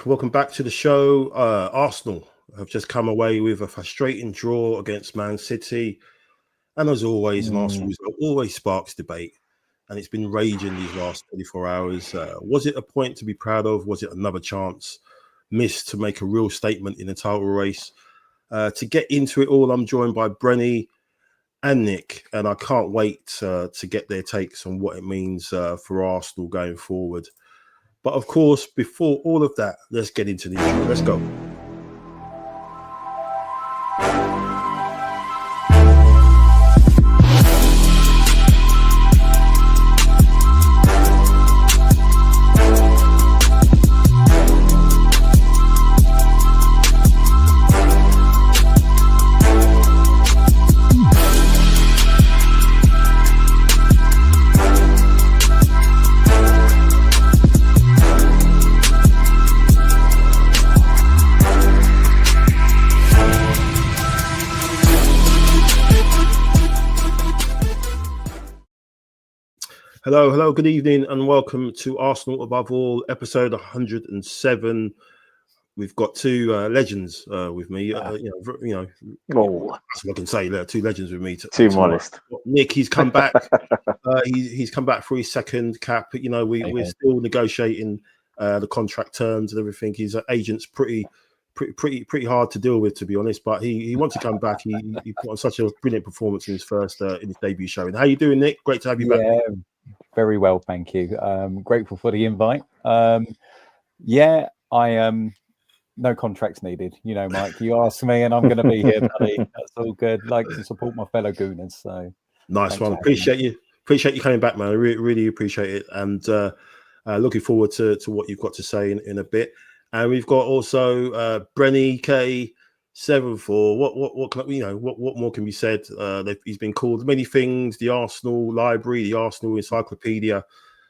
Welcome back to the show. Arsenal have just come away with a frustrating draw against Man City, and as always, an Arsenal result always sparks debate, and it's been raging these last 24 hours. Was it a point to be proud of? Was it another chance missed to make a real statement in the title race? To get into it all, I'm joined by Brenny and Nick, and I can't wait to get their takes on what it means for Arsenal going forward. But of course, before all of that, let's get into the intro. Let's go. Hello, good evening, and welcome to Arsenal Above All, episode 107. We've got two legends with me. That's what I can say. There are two legends with me. Too modest. Nick, he's come back. He's come back for his second cap. We're still negotiating the contract terms and everything. His agent's pretty hard to deal with, to be honest. But he wants to come back. He put on such a brilliant performance in his debut show. And how you doing, Nick? Great to have you back. Very well, thank you. Grateful for the invite. No contracts needed. Mike, you asked me and I'm going to be here, buddy. That's all good. Like to support my fellow Gooners. So nice one. Appreciate you coming back, man. I really appreciate it. And looking forward to what you've got to say in a bit. And we've got also Brenny K74. What more can be said? He's been called many things: the Arsenal Library, the Arsenal Encyclopedia,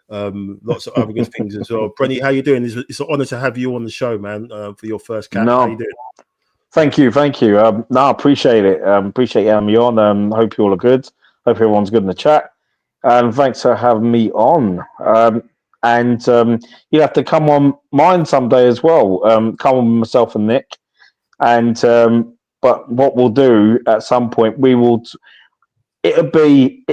lots of other good things as well. Brenny, how you doing? It's an honour to have you on the show, man, for your first cap. How you doing? Thank you. I appreciate it. Appreciate you having me on. Hope you all are good. Hope everyone's good in the chat. And thanks for having me on. You have to come on mine someday as well. Come on with myself and Nick. And but what we'll do at some point, it'll be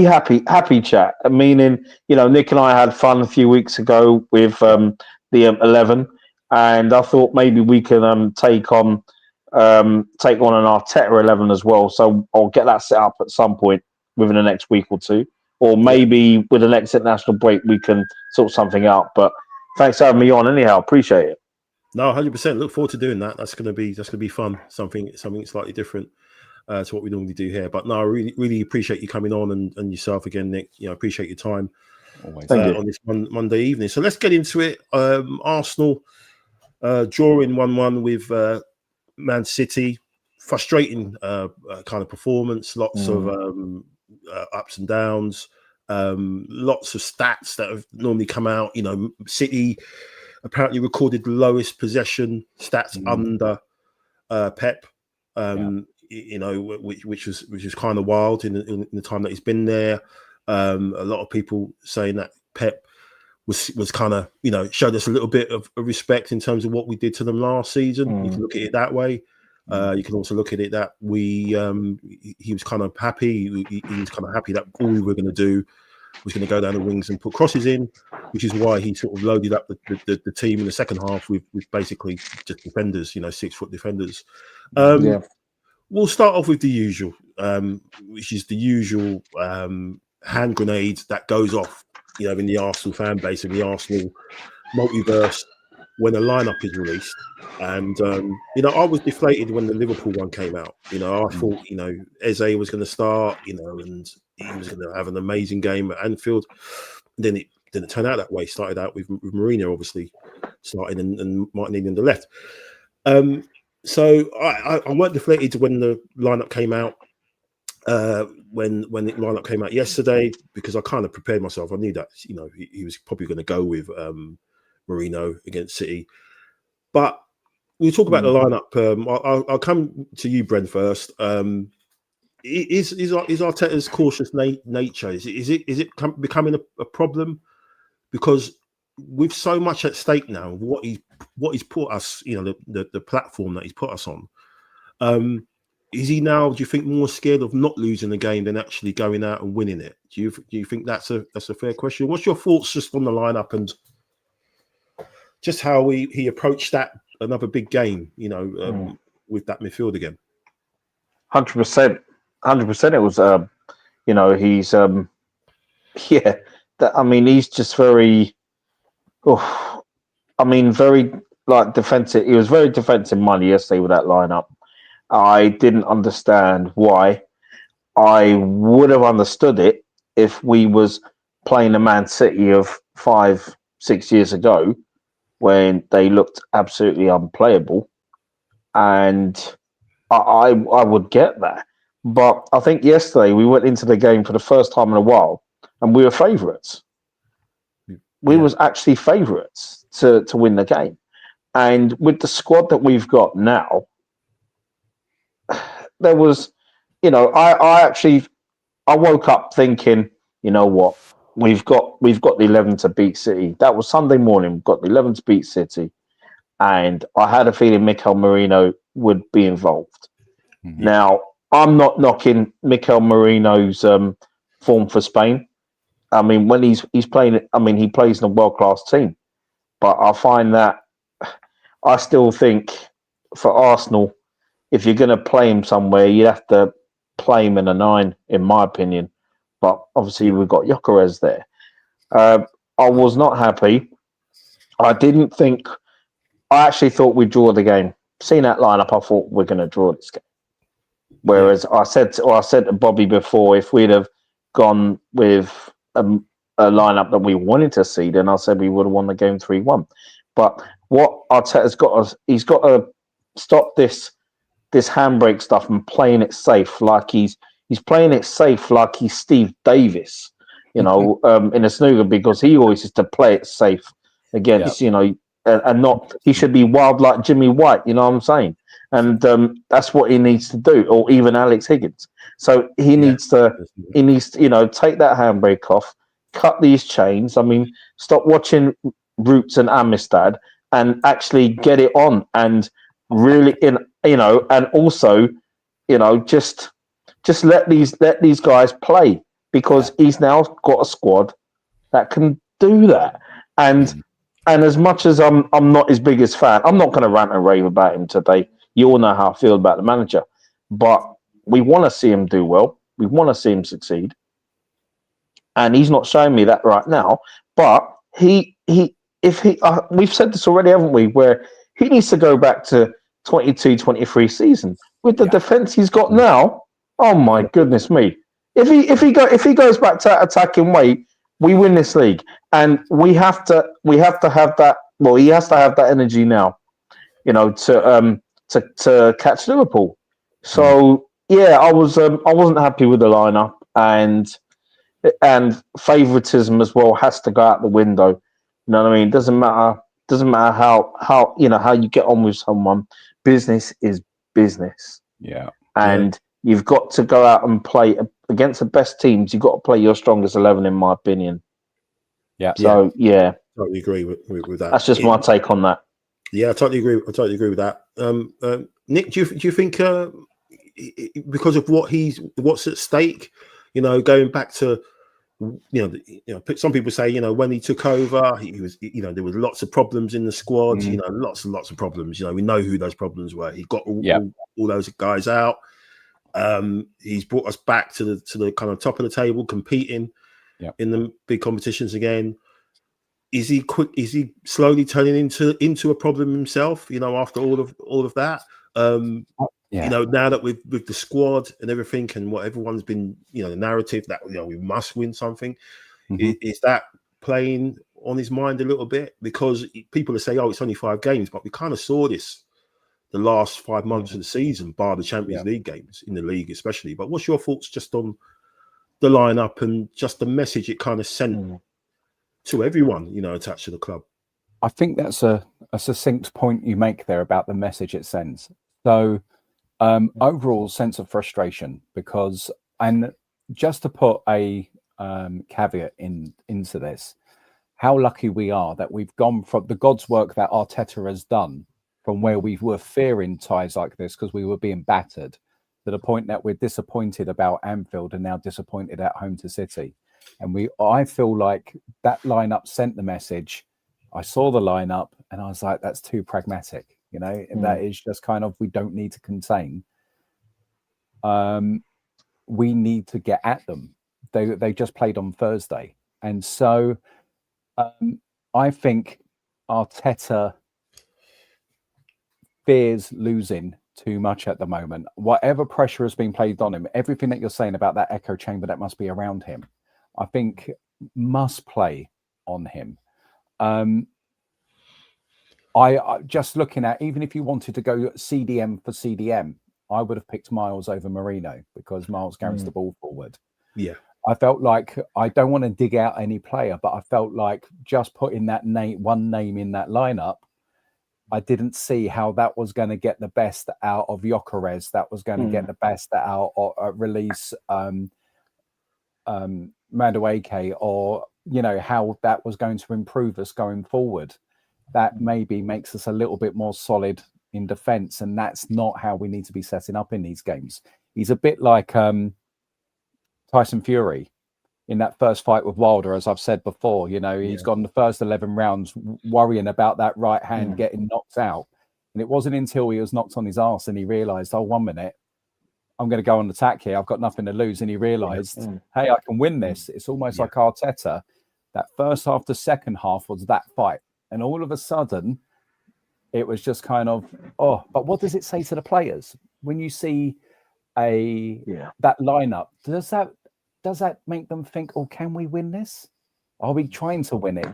happy chat. Meaning, Nick and I had fun a few weeks ago with the 11, and I thought maybe we can take on an Arteta 11 as well. So I'll get that set up at some point within the next week or two, or maybe with the next international break we can sort something out. But thanks for having me on. Anyhow, appreciate it. No, 100%. Look forward to doing that. That's gonna be fun. Something slightly different to what we normally do here. But no, I really appreciate you coming on and yourself again, Nick. Appreciate your time. Always. On this Monday evening. So let's get into it. Arsenal drawing 1-1 with Man City. Frustrating kind of performance. Lots of ups and downs. Lots of stats that have normally come out. You know, City apparently recorded the lowest possession stats under Pep. You know, which was kind of wild in the time that he's been there. A lot of people saying that Pep was kind of, you know, showed us a little bit of respect in terms of what we did to them last season. You can look at it that way. You can also look at it that he was kind of happy. He was kind of happy that all we were going to do was going to go down the wings and put crosses in, which is why he sort of loaded up the team in the second half with basically just defenders, you know, 6-foot defenders. We'll start off with the usual, which is the usual hand grenade that goes off, you know, in the Arsenal fan base and the Arsenal multiverse when a lineup is released. And you know, I was deflated when the Liverpool one came out. You know, I thought, you know, Eze was going to start, you know, and he was going to have an amazing game at Anfield. Then it didn't turn out that way. Started out with Mourinho obviously starting and Martinelli on the left. So I weren't deflated when the lineup came out. When the lineup came out yesterday, because I kind of prepared myself. I knew that, you know, he was probably going to go with Mourinho against City. But we'll talk about the lineup. I'll come to you, Bren, first. Is Arteta's cautious nature? Is it becoming a problem? Because with so much at stake now, what he's put us, you know, the platform that he's put us on. Is he now, do you think, more scared of not losing the game than actually going out and winning it? Do you think that's a fair question? What's your thoughts just on the lineup and just how he approached that another big game, you know, with that midfield again? 100%. It was, you know, he's, I mean, he's just very, very like defensive. He was very defensive minded yesterday with that lineup. I didn't understand why. I would have understood it if we was playing the Man City of 5-6 years ago when they looked absolutely unplayable, and I would get that. But I think yesterday we went into the game for the first time in a while and we were favourites. We was actually favourites to win the game. And with the squad that we've got now, there was, you know, I woke up thinking, you know what, we've got the 11 to beat City. That was Sunday morning. We've got the 11 to beat City, and I had a feeling Mikel Merino would be involved. Now, I'm not knocking Mikel Merino's form for Spain. I mean, when he's playing, I mean, he plays in a world-class team, but I find that I still think for Arsenal, if you're going to play him somewhere, you have to play him in a 9, in my opinion. But obviously, we've got Gyökeres there. I was not happy. I actually thought we'd draw the game. Seeing that lineup, I thought we're going to draw this game. Whereas I said to Bobby before, if we'd have gone with a lineup that we wanted to see, then I said we would have won the game 3-1. But what Arteta's got us, he's got to stop this handbrake stuff and playing it safe, like he's playing it safe like he's Steve Davis, you know, in a snooker, because he always used to play it safe against, you know, and not, he should be wild like Jimmy White, you know what I'm saying? And that's what he needs to do, or even Alex Higgins. So he needs to, you know, take that handbrake off, cut these chains. I mean, stop watching Roots and Amistad and actually get it on and really, you know, and also, you know, just let these guys play, because he's now got a squad that can do that. And as much as I'm not his biggest fan, I'm not going to rant and rave about him today. You all know how I feel about the manager, but we want to see him do well. We want to see him succeed, and he's not showing me that right now. But we've said this already, haven't we? Where he needs to go back to 22-23 season with the defense he's got now. Oh my goodness me! If he goes back to attacking way we win this league, and we have to have that. Well, he has to have that energy now, to catch Liverpool. So yeah, I wasn't happy with the lineup, and favoritism as well has to go out the window. You know what I mean? Doesn't matter how you get on with someone. Business is business. Yeah. And you've got to go out and play against the best teams. You've got to play your strongest 11, in my opinion. Yeah. So yeah, totally agree with that. That's just my take on that. Yeah, I totally agree with that. Nick, do you think because of what's at stake, going back to some people say, when he took over, he was, there was lots of problems in the squad, lots and lots of problems. We know who those problems were. He got all those guys out. He's brought us back to the kind of top of the table, competing in the big competitions again. Is he slowly turning into a problem himself? After all of that, now that with the squad and everything, and what everyone's been, the narrative that we must win something, is that playing on his mind a little bit? Because people are saying, "Oh, it's only 5 games," but we kind of saw this the last 5 months of the season, bar the Champions League games, in the league especially. But what's your thoughts just on the lineup and just the message it kind of sent to everyone, attached to the club? I think that's a succinct point you make there about the message it sends. So overall sense of frustration, because, and just to put a caveat into this, how lucky we are that we've gone from the God's work that Arteta has done, from where we were fearing ties like this because we were being battered, to the point that we're disappointed about Anfield and now disappointed at home to City. And I feel like that lineup sent the message. I saw the lineup and I was like, that's too pragmatic. That is just kind of, we don't need to contain. We need to get at them. They just played on Thursday. And so I think Arteta fears losing too much at the moment. Whatever pressure has been placed on him, everything that you're saying about that echo chamber that must be around him, I think must play on him. I just looking at, even if you wanted to go CDM for CDM, I would have picked Miles over Marino, because Miles carries the ball forward. Yeah. I felt like, I don't want to dig out any player, but I felt like just putting that one name in that lineup, I didn't see how that was going to get the best out of Gyökeres. That was going to get the best out of release Madueke, or how that was going to improve us going forward. That maybe makes us a little bit more solid in defence, and that's not how we need to be setting up in these games. He's a bit like Tyson Fury in that first fight with Wilder, as I've said before. He's gone the first 11 rounds worrying about that right hand getting knocked out, and it wasn't until he was knocked on his arse and he realised, oh, 1 minute, I'm going to go on attack here. I've got nothing to lose. And he realised, hey, I can win this. It's almost like Arteta. That first half to second half was that fight. And all of a sudden, it was just kind of, but what does it say to the players? When you see that lineup, does that make them think, oh, can we win this? Are we trying to win it?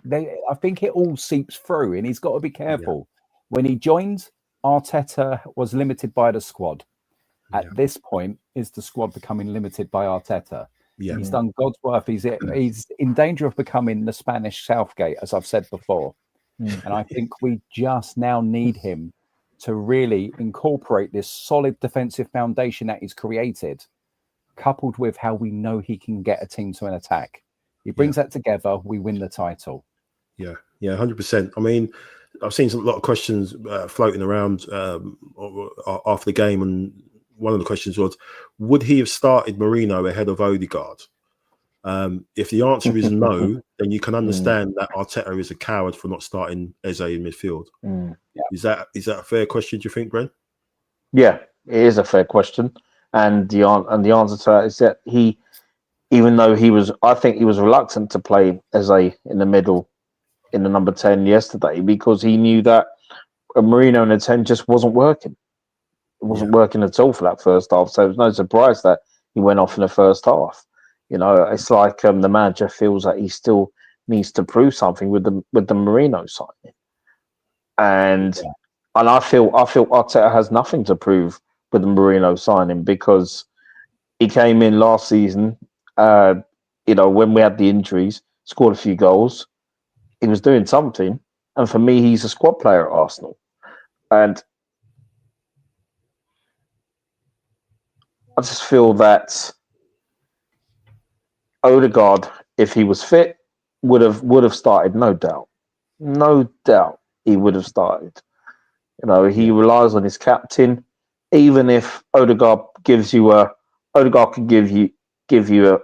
I think it all seeps through, and he's got to be careful. When he joined, Arteta was limited by the squad. At this point, is the squad becoming limited by Arteta? He's done God's work. He's in danger of becoming the Spanish Southgate, as I've said before. And I think we just now need him to really incorporate this solid defensive foundation that he's created, coupled with how we know he can get a team to an attack. He brings that together, we win the title. Yeah, 100%. I mean, I've seen a lot of questions floating around after the game, and one of the questions was, would he have started Marino ahead of Odegaard? If the answer is no, then you can understand that Arteta is a coward for not starting Eze in midfield. Is that a fair question, do you think, Bren? Yeah, it is a fair question. And the answer to that is that even though I think he was reluctant to play Eze in the middle, in the number 10 yesterday, because he knew that a Marino in the 10 just wasn't working. It wasn't working at all for that first half. So it was no surprise that he went off in the first half. It's like the manager feels that he still needs to prove something with the Marino signing, and I feel Arteta has nothing to prove with the Marino signing because he came in last season. When we had the injuries, scored a few goals. He was doing something, and for me, he's a squad player at Arsenal, and I just feel that Odegaard, if he was fit, would have started, no doubt. No doubt he would have started. He relies on his captain. Even if Odegaard could give you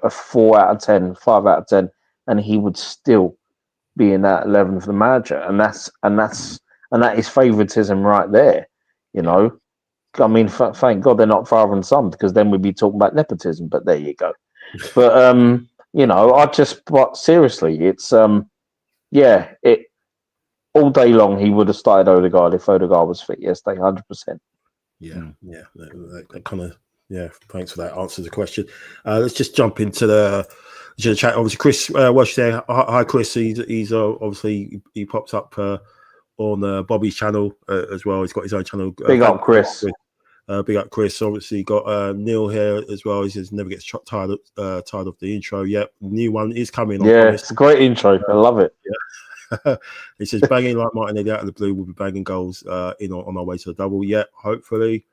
a 4 out of 10, 5 out of 10, and he would still be in that 11 for the manager. And that is favoritism right there. I mean, thank God they're not father and son, because then we'd be talking about nepotism. But there you go. But but seriously, it's all day long he would have started Odegaard if Odegaard was fit yesterday, 100%. That kind of thanks for that answer to the question. Let's just jump into the chat. Obviously, Chris Welsh there. Hi, Chris. He's obviously he pops up on Bobby's channel as well. He's got his own channel. Big up, Chris. Big up, Chris. Obviously, got Neil here as well. He says never gets tired of the intro. Yep, new one is coming. It's a great intro. I love it. He says banging like Martinelli out of the blue. We'll be banging goals on our way to the double. Yeah, hopefully.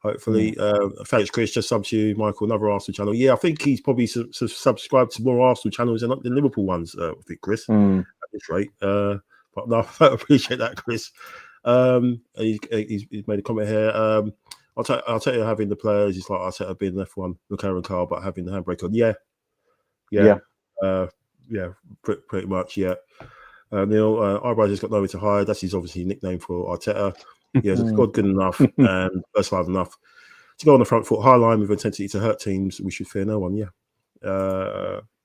Thanks, Chris. Just sub to you, Michael. Another Arsenal channel. Yeah, I think he's probably subscribed to more Arsenal channels than the Liverpool ones. I think, Chris. At this rate. But no, I appreciate that, Chris. He's made a comment here. I'll tell you, having the players, it's like Arteta being an F1 McLaren car, but having the handbrake on. Pretty much. Yeah. Neil, Eyebrows has got nowhere to hide. That's his obviously nickname for Arteta. Yeah, it's squad good enough and versatile enough to go on the front foot, high line with intensity to hurt teams. We should fear no one. Yeah.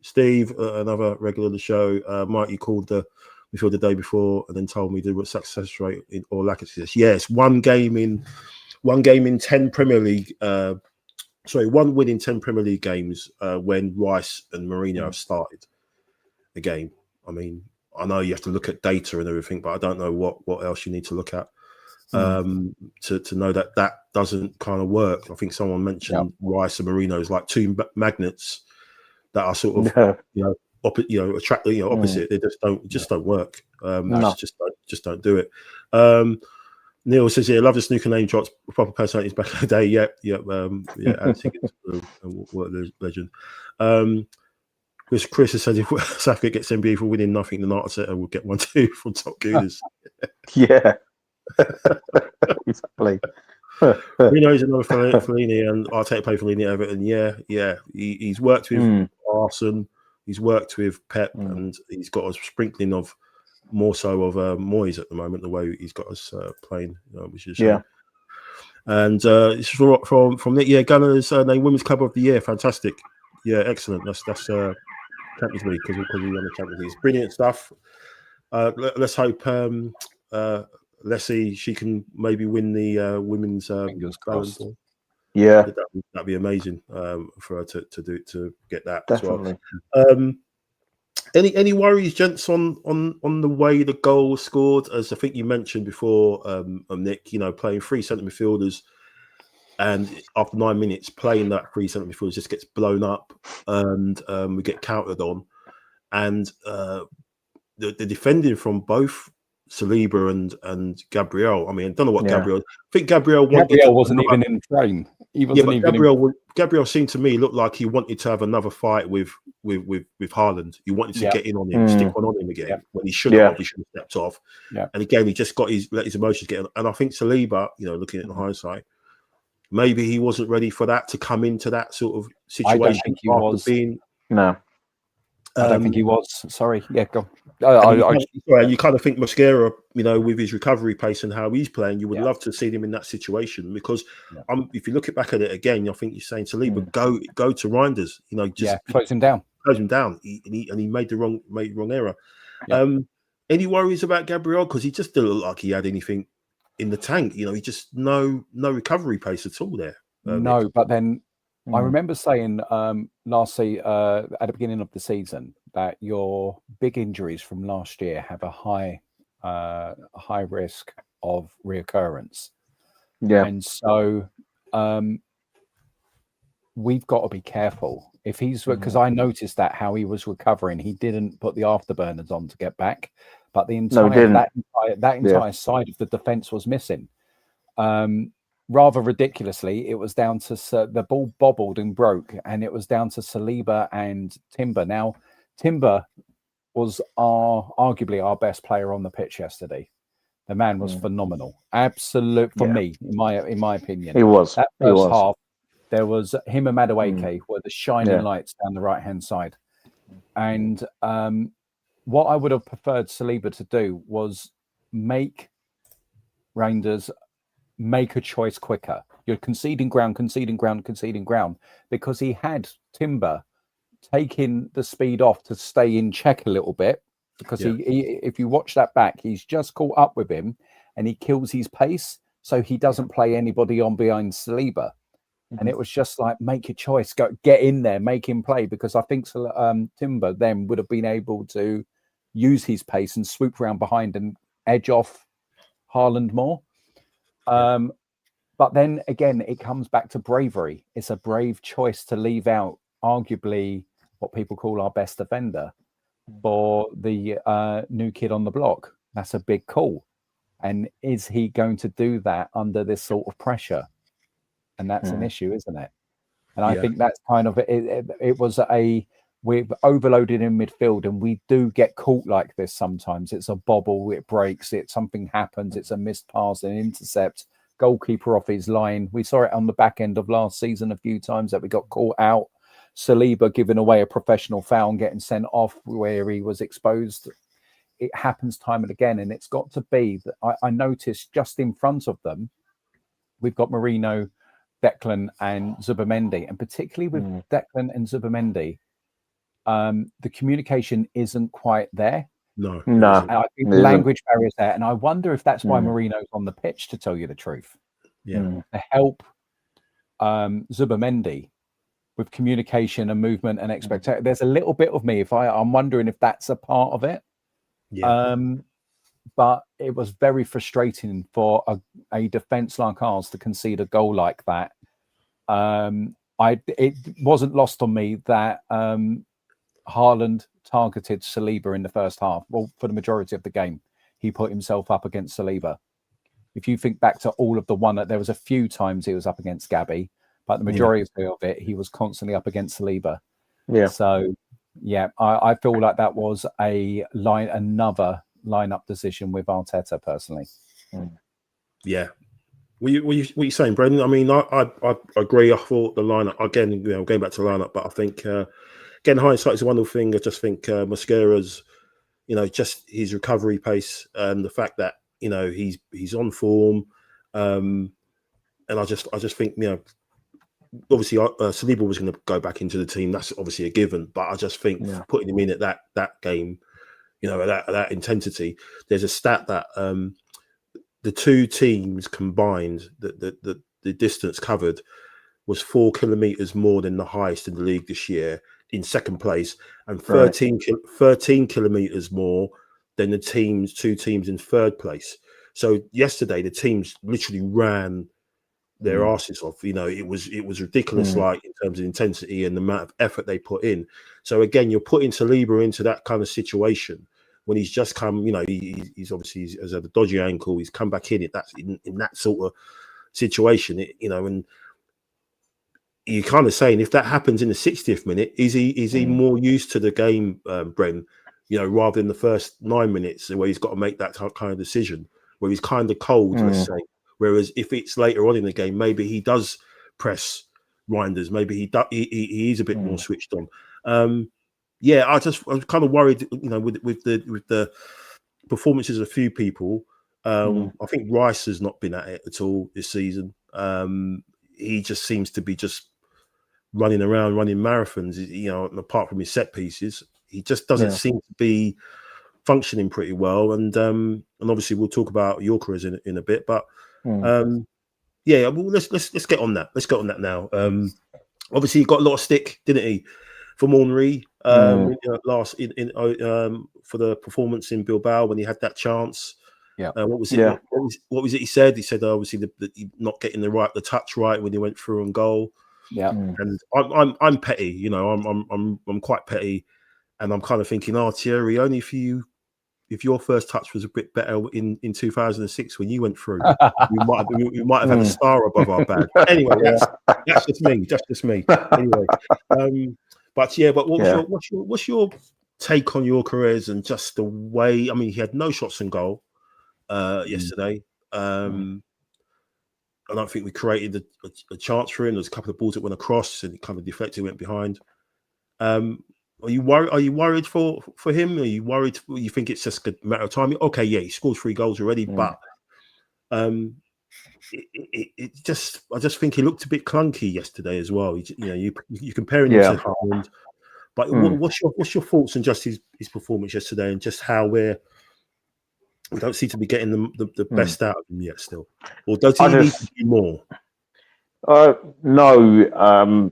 Steve, another regular of the show. Mike, you called the midfield the day before and then told me the success rate or lack of success. Yes, one game in 10 Premier League. One win in 10 Premier League games when Rice and Mourinho have started the game. I mean, I know you have to look at data and everything, but I don't know what else you need to look at to know that doesn't kind of work. I think someone mentioned Rice and Mourinho is like two magnets that are sort of opposite. They just don't work. Just don't do it. Neil says here, love the snooker name drops, proper personalities back in the day. Ant Higgins, legend. Chris has said if Southgate gets NBA for winning nothing, then Arteta will get one too from top gooners. Yeah. Exactly. Who knows another Fellini and Arteta played Fellini at Everton. Yeah. He's worked with Arsene, he's worked with Pep, and he's got a sprinkling of more so of Moyes at the moment, the way he's got us playing, which is and it's from Nick. Gunners named Women's Club of the Year. Fantastic. Yeah, excellent. That's Champions League because we're on the Champions League. It's brilliant stuff. Let's hope Leslie, she can maybe win the women's Ballon d'Or. Yeah, that'd be amazing for her to get that definitely. As well. Any worries, gents, on the way the goal was scored? As I think you mentioned before, Nick, playing three centre midfielders, and after 9 minutes, playing that three centre midfielders just gets blown up, and we get countered on, and the defending from both Saliba and Gabriel. I mean, I don't know what Gabriel. I think Gabriel wasn't even in frame. He wasn't even. Gabriel seemed to me look like he wanted to have another fight with Haaland. He wanted to get in on him, stick one on him again when he should have. He should have stepped off. Yeah. And again, he just let his emotions get in. And I think Saliba, looking at the hindsight, maybe he wasn't ready for that to come into that sort of situation. I don't think he was. No. I don't think he was. Sorry. Yeah, go. You kind of think Mosquera, with his recovery pace and how he's playing, you would love to see him in that situation because if you look back at it again, I think you're saying Saliba, go to Reinders, just close him down. He made the wrong error. Yeah. Any worries about Gabriel? Because he just didn't look like he had anything in the tank. He just no recovery pace at all there. No, but then I remember saying at the beginning of the season that your big injuries from last year have a high risk of reoccurrence. Yeah. And so we've got to be careful. If he's, because I noticed that how he was recovering, he didn't put the afterburners on to get back, but the entire that entire side of the defense was missing. Rather ridiculously, it was down to the ball bobbled and broke, and it was down to Saliba and Timber. Now, Timber was arguably our best player on the pitch yesterday. The man was phenomenal, absolute for me, in my opinion. He was. That first half, there was him and Madueke were the shining lights down the right hand side, and what I would have preferred Saliba to do was make Rangers make a choice quicker. You're conceding ground, because he had Timber taking the speed off to stay in check a little bit, because he if you watch that back, he's just caught up with him and he kills his pace, so he doesn't play anybody on behind Saliba. And it was just like, make a choice, go get in there, make him play, because I think Timber then would have been able to use his pace and swoop around behind and edge off Haaland more. But then again, it comes back to bravery. It's a brave choice to leave out arguably what people call our best defender for the new kid on the block. That's a big call. And is he going to do that under this sort of pressure? And that's an issue, isn't it? And I think that's kind of it was we've overloaded in midfield, and we do get caught like this sometimes. It's a bobble, it breaks, something happens, it's a missed pass, an intercept, goalkeeper off his line. We saw it on the back end of last season a few times that we got caught out. Saliba giving away a professional foul and getting sent off where he was exposed. It happens time and again, and it's got to be that I noticed just in front of them, we've got Marino, Declan and Zubamendi, and particularly with Declan and Zubamendi, the communication isn't quite there. No. I think the language barrier is there, and I wonder if that's why Marino's on the pitch, to tell you the truth. To help Zubamendi with communication and movement and expectation. There's a little bit of me, I'm wondering if that's a part of it. But it was very frustrating for a defence like ours to concede a goal like that. It wasn't lost on me that Haaland targeted Saliba in the first half. Well, for the majority of the game, he put himself up against Saliba. If you think back to all of there was a few times he was up against Gabby, but the majority of it, he was constantly up against Saliba. So, I feel like that was another lineup decision with Arteta, personally. Yeah. What are you saying, Brendan? I mean, I agree. I thought the lineup, again, going back to the lineup, but I think, again, hindsight is a wonderful thing. I just think Mosquera's, just his recovery pace, the fact that, he's on form. And I just think, obviously Saliba was going to go back into the team. That's obviously a given, but I just think putting him in at that game, at that intensity, there's a stat that the two teams combined, the distance covered was 4 kilometers more than the highest in the league this year in second place, and 13 kilometers more than the two teams in third place. So yesterday, the teams literally ran their asses off. It was ridiculous, like in terms of intensity and the amount of effort they put in. So again, you're putting Saliba into that kind of situation when he's just come. He's obviously has had a dodgy ankle. He's come back in that sort of situation. And you're kind of saying, if that happens in the 60th minute, is he more used to the game, Bren? Rather than the first 9 minutes where he's got to make that kind of decision, where he's kind of cold, let's say. Whereas if it's later on in the game, maybe he does press Reinders. Maybe he is a bit more switched on. I was kind of worried, with the performances of a few people. I think Rice has not been at it at all this season. He just seems to be just running around, running marathons. And apart from his set pieces, he just doesn't seem to be functioning pretty well. And obviously we'll talk about Yorkers in a bit, but. Well, let's get on that. Let's get on that now. Obviously, he got a lot of stick, didn't he, from Henry last for the performance in Bilbao when he had that chance. Yeah. What was it? Yeah. What was it? He said obviously the not getting the touch right when he went through on goal. Yeah. And I'm petty, you know. I'm quite petty, and I'm kind of thinking, Thierry, only if your first touch was a bit better in 2006 when you went through, we might have had a star above our bag. Anyway, that's just me. That's just me. Anyway, but what's your take on Gyökeres and just the way? I mean, he had no shots on goal yesterday. I don't think we created a chance for him. There's a couple of balls that went across and it kind of deflected, went behind. Are you worried? Are you worried for him? Are you worried? You think it's just a matter of time? Okay, yeah, he scored 3 goals already, but I just think he looked a bit clunky yesterday as well. You're comparing him to Haaland, but what's your thoughts on just his performance yesterday and just how we don't seem to be getting the best out of him yet still, or does he need to do more? No,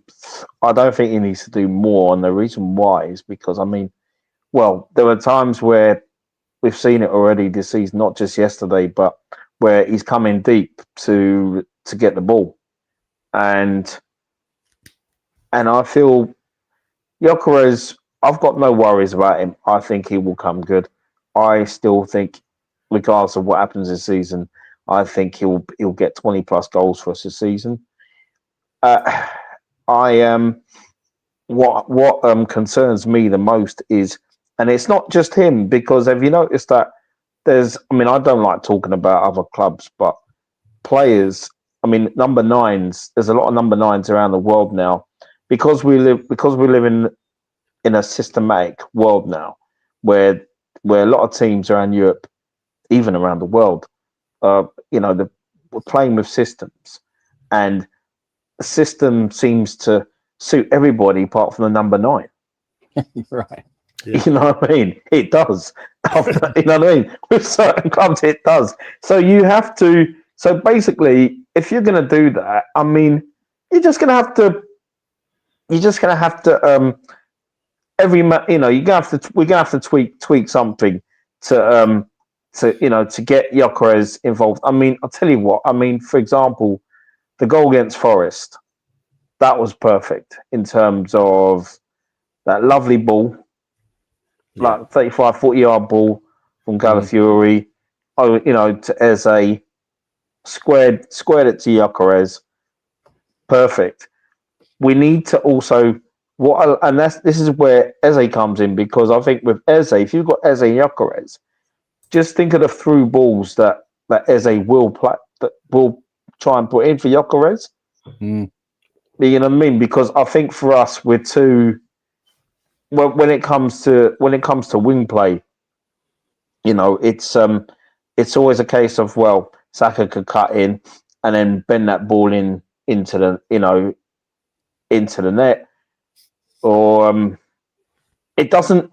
I don't think he needs to do more, and the reason why is because there were times where we've seen it already this season, not just yesterday, but where he's come in deep to get the ball, and I feel Gyökeres, I've got no worries about him. I think he will come good. I still think, regardless of what happens this season, I think he'll get 20 plus goals for us this season. What concerns me the most is, and it's not just him, because have you noticed that I don't like talking about other clubs, but players, number 9s, there's a lot of number 9s around the world now, because we live in a systematic world now, where a lot of teams around Europe, even around the world, we're playing with systems, and the system seems to suit everybody apart from the number 9. Right. Yeah. You know what I mean? It does. You know what I mean? With certain clubs, it does. So you have to. So basically, if you're going to do that, you're just going to have to. You're just going to have to. We're going to have to tweak something to get Gyökeres involved. I'll tell you what. For example, the goal against Forest, that was perfect in terms of that lovely ball, like 35, 40-yard ball from Galafiori, to Eze, squared it to Gyökeres. Perfect. We need to also this is where Eze comes in, because I think with Eze, if you've got Eze and Gyökeres, just think of the through balls that Eze will play, that will try and put in for Gyökeres. You know what I mean? Because I think for us, we're too. When it comes to wing play, it's always a case of, Saka could cut in and then bend that ball into the net, or it doesn't.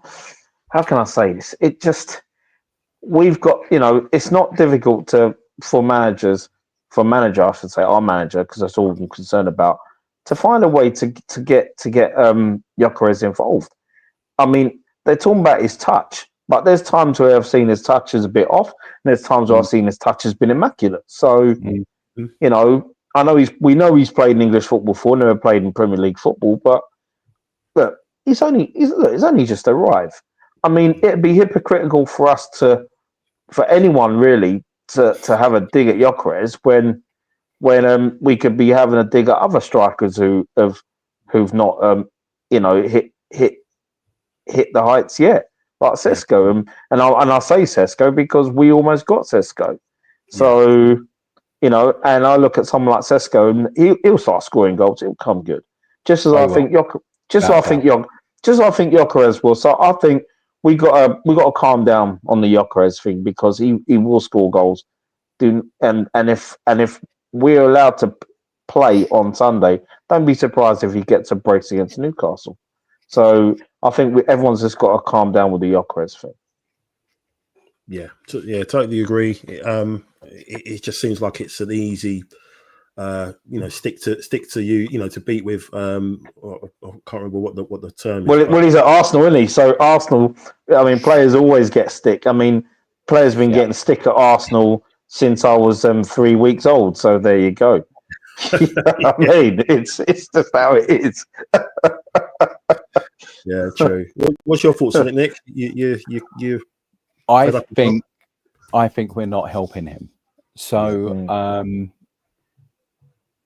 How can I say this? It just, we've got, it's not difficult for manager, I should say, our manager, because that's all I'm concerned about, to find a way to get Gyökeres involved. They're talking about his touch, but there's times where I've seen his touch is a bit off, and there's times where I've seen his touch has been immaculate. So, I know we know he's played in English football before, never played in Premier League football, but look, he's only just arrived. It'd be hypocritical for us for anyone really to have a dig at Gyökeres when we could be having a dig at other strikers who've not hit the heights yet, like Sesko, and I say Sesko because we almost got Sesko. So and I look at someone like Sesko, and he'll start scoring goals. It'll come good, just as I think Gyökeres will. So I think we got to calm down on the Gyökeres thing, because he will score goals. And if we're allowed to play on Sunday, don't be surprised if he gets a brace against Newcastle. So I think everyone's just got to calm down with the Gyökeres thing. Yeah, totally agree. It just seems like it's an easy stick to you, to beat with. I can't remember what the term is. Well, he's at Arsenal, isn't he? So Arsenal, I mean, players always get stick. I mean, players have been getting stick at Arsenal since I was 3 weeks old. So there you go. You know what I mean, it's just how it is. Yeah, true. What's your thoughts on it, Nick? You I think we're not helping him. So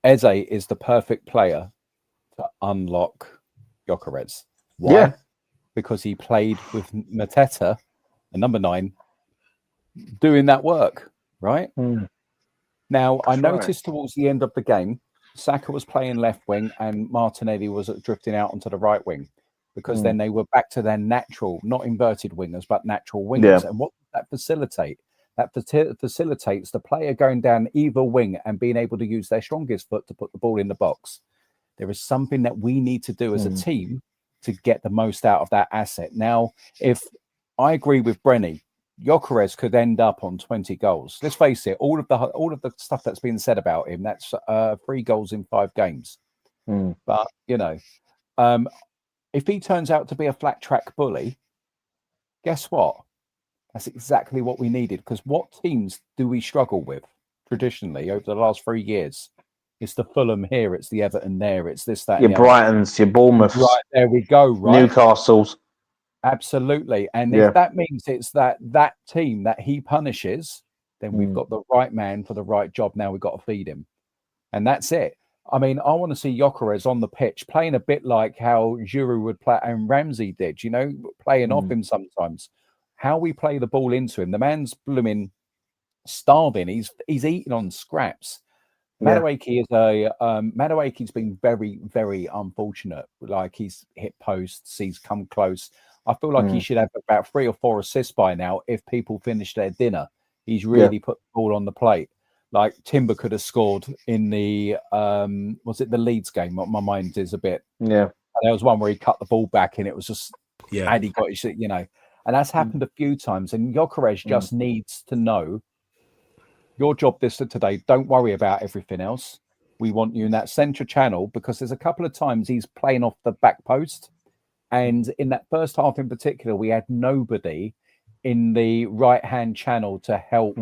Eze is the perfect player to unlock Gyökeres. Why? Yeah. Because he played with Mateta, the number 9, doing that work, right? Now, I noticed towards the end of the game, Saka was playing left wing and Martinelli was drifting out onto the right wing, because then they were back to their natural, not inverted wingers, but natural wingers. Yeah. And what does that facilitate? That facilitates the player going down either wing and being able to use their strongest foot to put the ball in the box. There is something that we need to do as a team to get the most out of that asset. Now, if I agree with Brenny, Gyökeres could end up on 20 goals. Let's face it, all of the stuff that's been said about him, that's 3 goals in 5 games. But, if he turns out to be a flat track bully, guess what? That's exactly what we needed. Because what teams do we struggle with traditionally over the last 3 years? It's the Fulham here, it's the Everton there, it's this, that. Your Brightons, your Bournemouths. Right, there we go, right? Newcastles. Absolutely. And if that means it's that team that he punishes, then we've got the right man for the right job. Now we've got to feed him. And that's it. I mean, I want to see Gyökeres on the pitch playing a bit like how Giroud would play and Ramsey did, playing off him sometimes. How we play the ball into him. The man's blooming starving. He's eating on scraps. Madueke's been very, very unfortunate. Like, he's hit posts, he's come close. I feel like he should have about 3 or 4 assists by now if people finish their dinner. He's really put the ball on the plate. Like, Timber could have scored in the was it the Leeds game? My mind is a bit. Yeah. There was one where he cut the ball back and it was just and he got his, and that's happened a few times. And Gyökeres just needs to know your job today. Don't worry about everything else. We want you in that central channel, because there's a couple of times he's playing off the back post. And in that first half in particular, we had nobody in the right-hand channel to help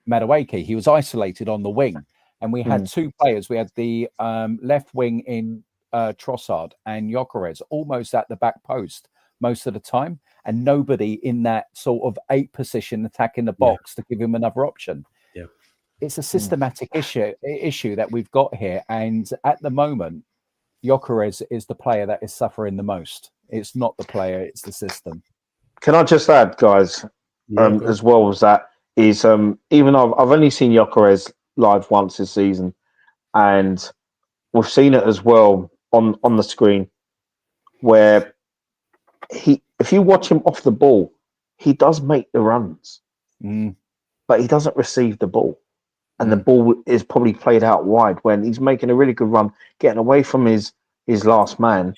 Madueke. He was isolated on the wing. And we had 2 players. We had the left wing in Trossard and Gyökeres almost at the back post most of the time. And nobody in that sort of 8 position attacking the box to give him another option. Yeah. It's a systematic issue that we've got here. And at the moment, Gyökeres is the player that is suffering the most. It's not the player, it's the system. Can I just add, guys, as well as that, is even though I've only seen Gyökeres live once this season, and we've seen it as well on the screen, where if you watch him off the ball, he does make the runs, but he doesn't receive the ball. And the ball is probably played out wide when he's making a really good run, getting away from his last man,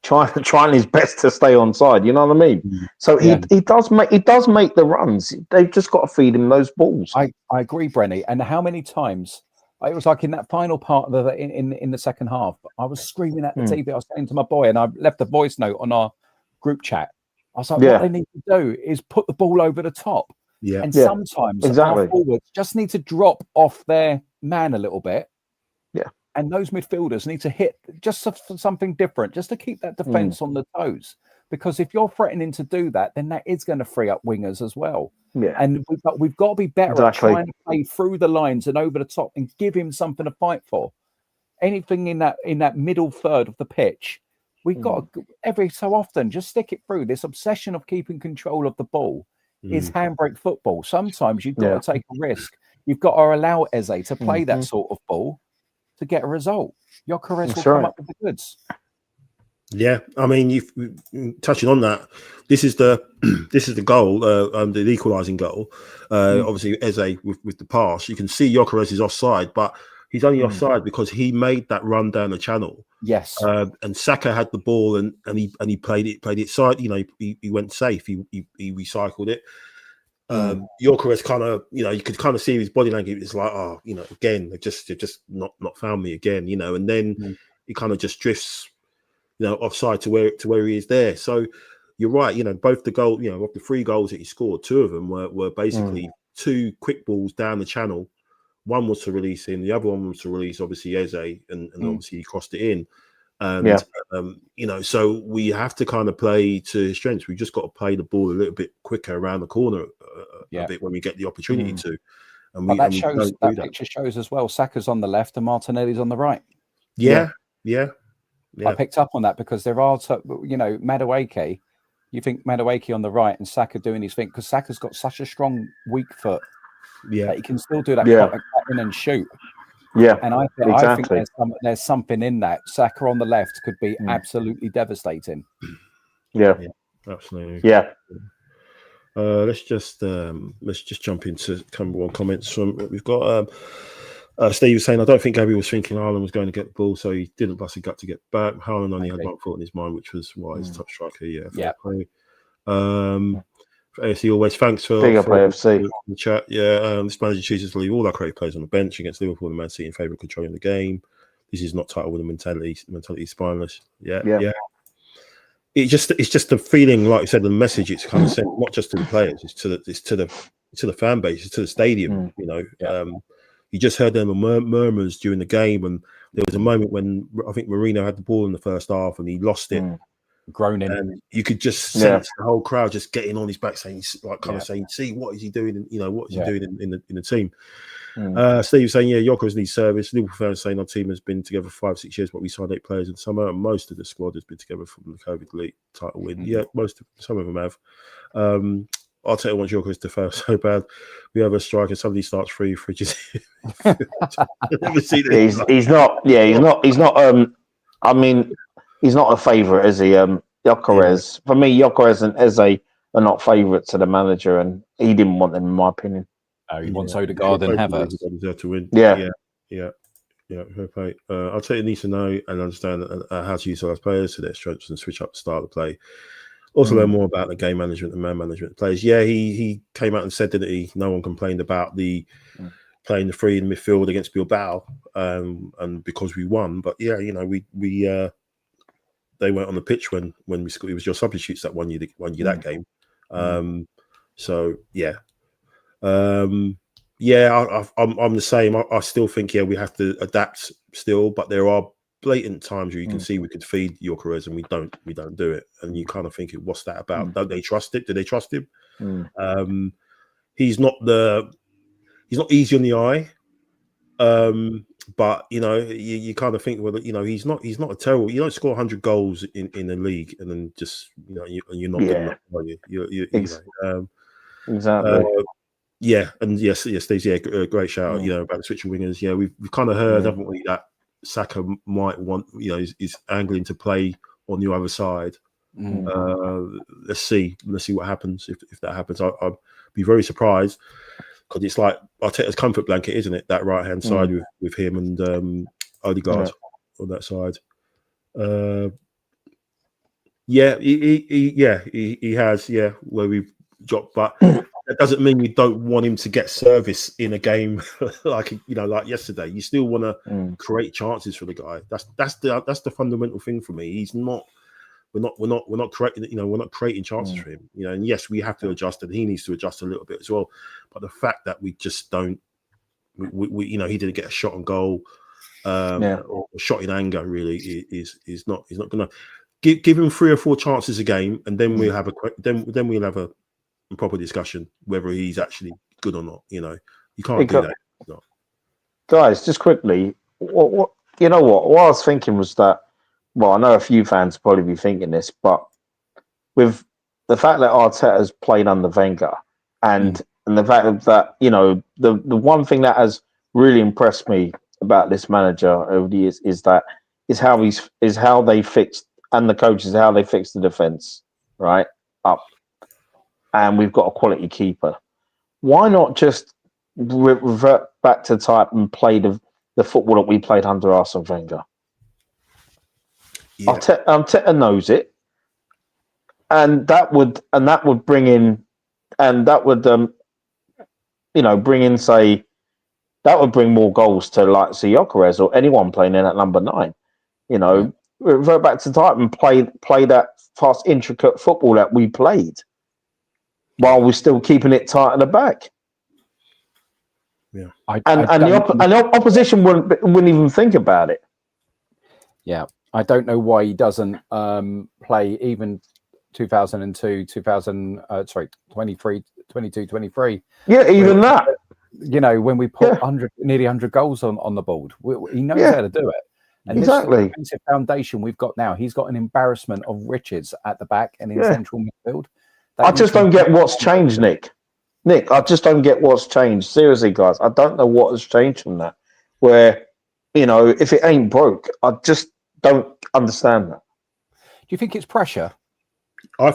trying his best to stay onside. You know what I mean? So he does make the runs. They've just got to feed him those balls. I agree, Brenny. And how many times it was like in that final part of in the second half, I was screaming at the TV. I was saying to my boy, and I left a voice note on our group chat. I was like, what they need to do is put the ball over the top. Yeah. And sometimes our forwards just need to drop off their man a little bit. Yeah. And those midfielders need to hit just something different, just to keep that defense on the toes. Because if you're threatening to do that, then that is going to free up wingers as well. Yeah. And we've got to be better at trying to play through the lines and over the top and give him something to fight for. Anything in that middle third of the pitch, we've got to, every so often, just stick it through. This obsession of keeping control of the ball is handbrake football. Sometimes you've got to take a risk. You've got to allow Eze to play that sort of ball to get a result. Gyökeres will come up with the goods. Yeah, I mean, you've touching on that. This is the goal, the equalising goal. Obviously, Eze with the pass, you can see Gyökeres is offside, but he's only offside because he made that run down the channel. Yes, and Saka had the ball and he played it side. You know, he went safe. He recycled it. Gyökeres kind of, you could kind of see his body language. It's like, again, they've just not found me again, and then he kind of just drifts, offside to where he is there. So you're right, both the goal, of the 3 goals that he scored, 2 of them were basically 2 quick balls down the channel. One was to release him, the other one was to release obviously Eze, and obviously he crossed it in. And so we have to kind of play to his strengths. We've just got to play the ball a little bit quicker around the corner a bit when we get the opportunity to. And that picture shows as well. Saka's on the left and Martinelli's on the right. Yeah. I picked up on that because there are, Madueke. You think Madueke on the right and Saka doing his thing because Saka's got such a strong weak foot. That he can still do that cut in and shoot. Yeah, and I think there's something in that. Saka on the left could be absolutely devastating. Yeah, absolutely. Yeah. Let's just jump into more comments from we've got. Steve was saying, I don't think Gabriel was thinking Haaland was going to get the ball, so he didn't bust a gut to get back. Haaland only had one thought in his mind, which was why he's top striker. Yeah. AFC always thanks for AFC. the chat. This manager chooses to leave all our creative players on the bench against Liverpool and Man City in favour of controlling the game. This is not title winning mentality. Mentality is spineless. Yeah. It's just the feeling, like I said, the message it's kind of sent not just to the players, it's to the fan base, it's to the stadium. You just heard them murmurs during the game, and there was a moment when I think Mourinho had the ball in the first half and he lost it. Groaning, and you could just sense the whole crowd just getting on his back, saying, "See, what is he doing? What is he doing in the team?" Steve saying, Gyökeres needs service. Liverpool fans saying our team has been together 5-6 years, but we signed 8 players in summer, and most of the squad has been together from the COVID League title win. Some of them have. Arteta wants Gyökeres to fail so bad. We have a striker. Somebody starts 3 fridges. He's not. Yeah, he's not. I mean, he's not a favourite, is he? Gyökeres. For me, Gyökeres and Eze are not favourites to the manager, and he didn't want them, in my opinion. No, he wants Odegaard and Havertz. To win. Yeah. Fair play. Arteta needs to know and understand how to utilise players to their strengths and switch up the style of play. Also learn more about the game management and man management players. Yeah, he came out and said that no one complained about the playing the 3 in the midfield against Bilbao, and because we won. But we they weren't on the pitch when we scored. It was your substitutes that won you that game. I'm the same. I still think we have to adapt still, but there are blatant times where you can see we could feed Gyökeres and we don't do it, and you kind of think, what's that about? Don't they trust it? Do they trust him? He's not easy on the eye, but you kind of think, he's not a terrible. You don't score 100 goals in the league and then just you're not good enough, are you? Exactly. And yes, Steve, great shout out, about the switch of wingers. We've kind of heard, haven't we, that Saka might want, is angling to play on the other side. Let's see what happens if that happens. I'd be very surprised, because it's like Arteta's comfort blanket, isn't it? That right hand side with him and Odegaard on that side. He has where we've dropped, but that doesn't mean you don't want him to get service in a game like yesterday. You still want to create chances for the guy. That's the fundamental thing for me. He's not. We're not creating. We're not creating chances for him. And yes, we have to adjust, and he needs to adjust a little bit as well. But the fact that we just don't, he didn't get a shot on goal, or a shot in anger, really is not going to give him 3 or 4 chances a game, and then we'll have a proper discussion whether he's actually good or not. You can't do that. No. Guys, just quickly, what I was thinking was that, well, I know a few fans probably be thinking this, but with the fact that Arteta has played under Wenger, and the fact that the one thing that has really impressed me about this manager over the years is how they fixed, and the coaches, how they fixed the defense right up. And we've got a quality keeper. Why not just revert back to type and play the football that we played under Arsene Wenger? Arteta knows it, and that would bring in, and that would bring in, say, that would bring more goals to like Gyökeres or anyone playing in at number 9. Revert back to type and play that fast, intricate football that we played, while we're still keeping it tight at the back. Yeah, and the opposition wouldn't even think about it. Yeah, I don't know why he doesn't play even 2002, 23. Yeah, even that. When we put nearly 100 goals on the board, he knows how to do it. And exactly. This defensive foundation we've got now, he's got an embarrassment of riches at the back and in central midfield. I just don't get what's changed, Nick. I just don't get what's changed. Seriously, guys, I don't know what has changed from that. Where, if it ain't broke, I just don't understand that. Do you think it's pressure? I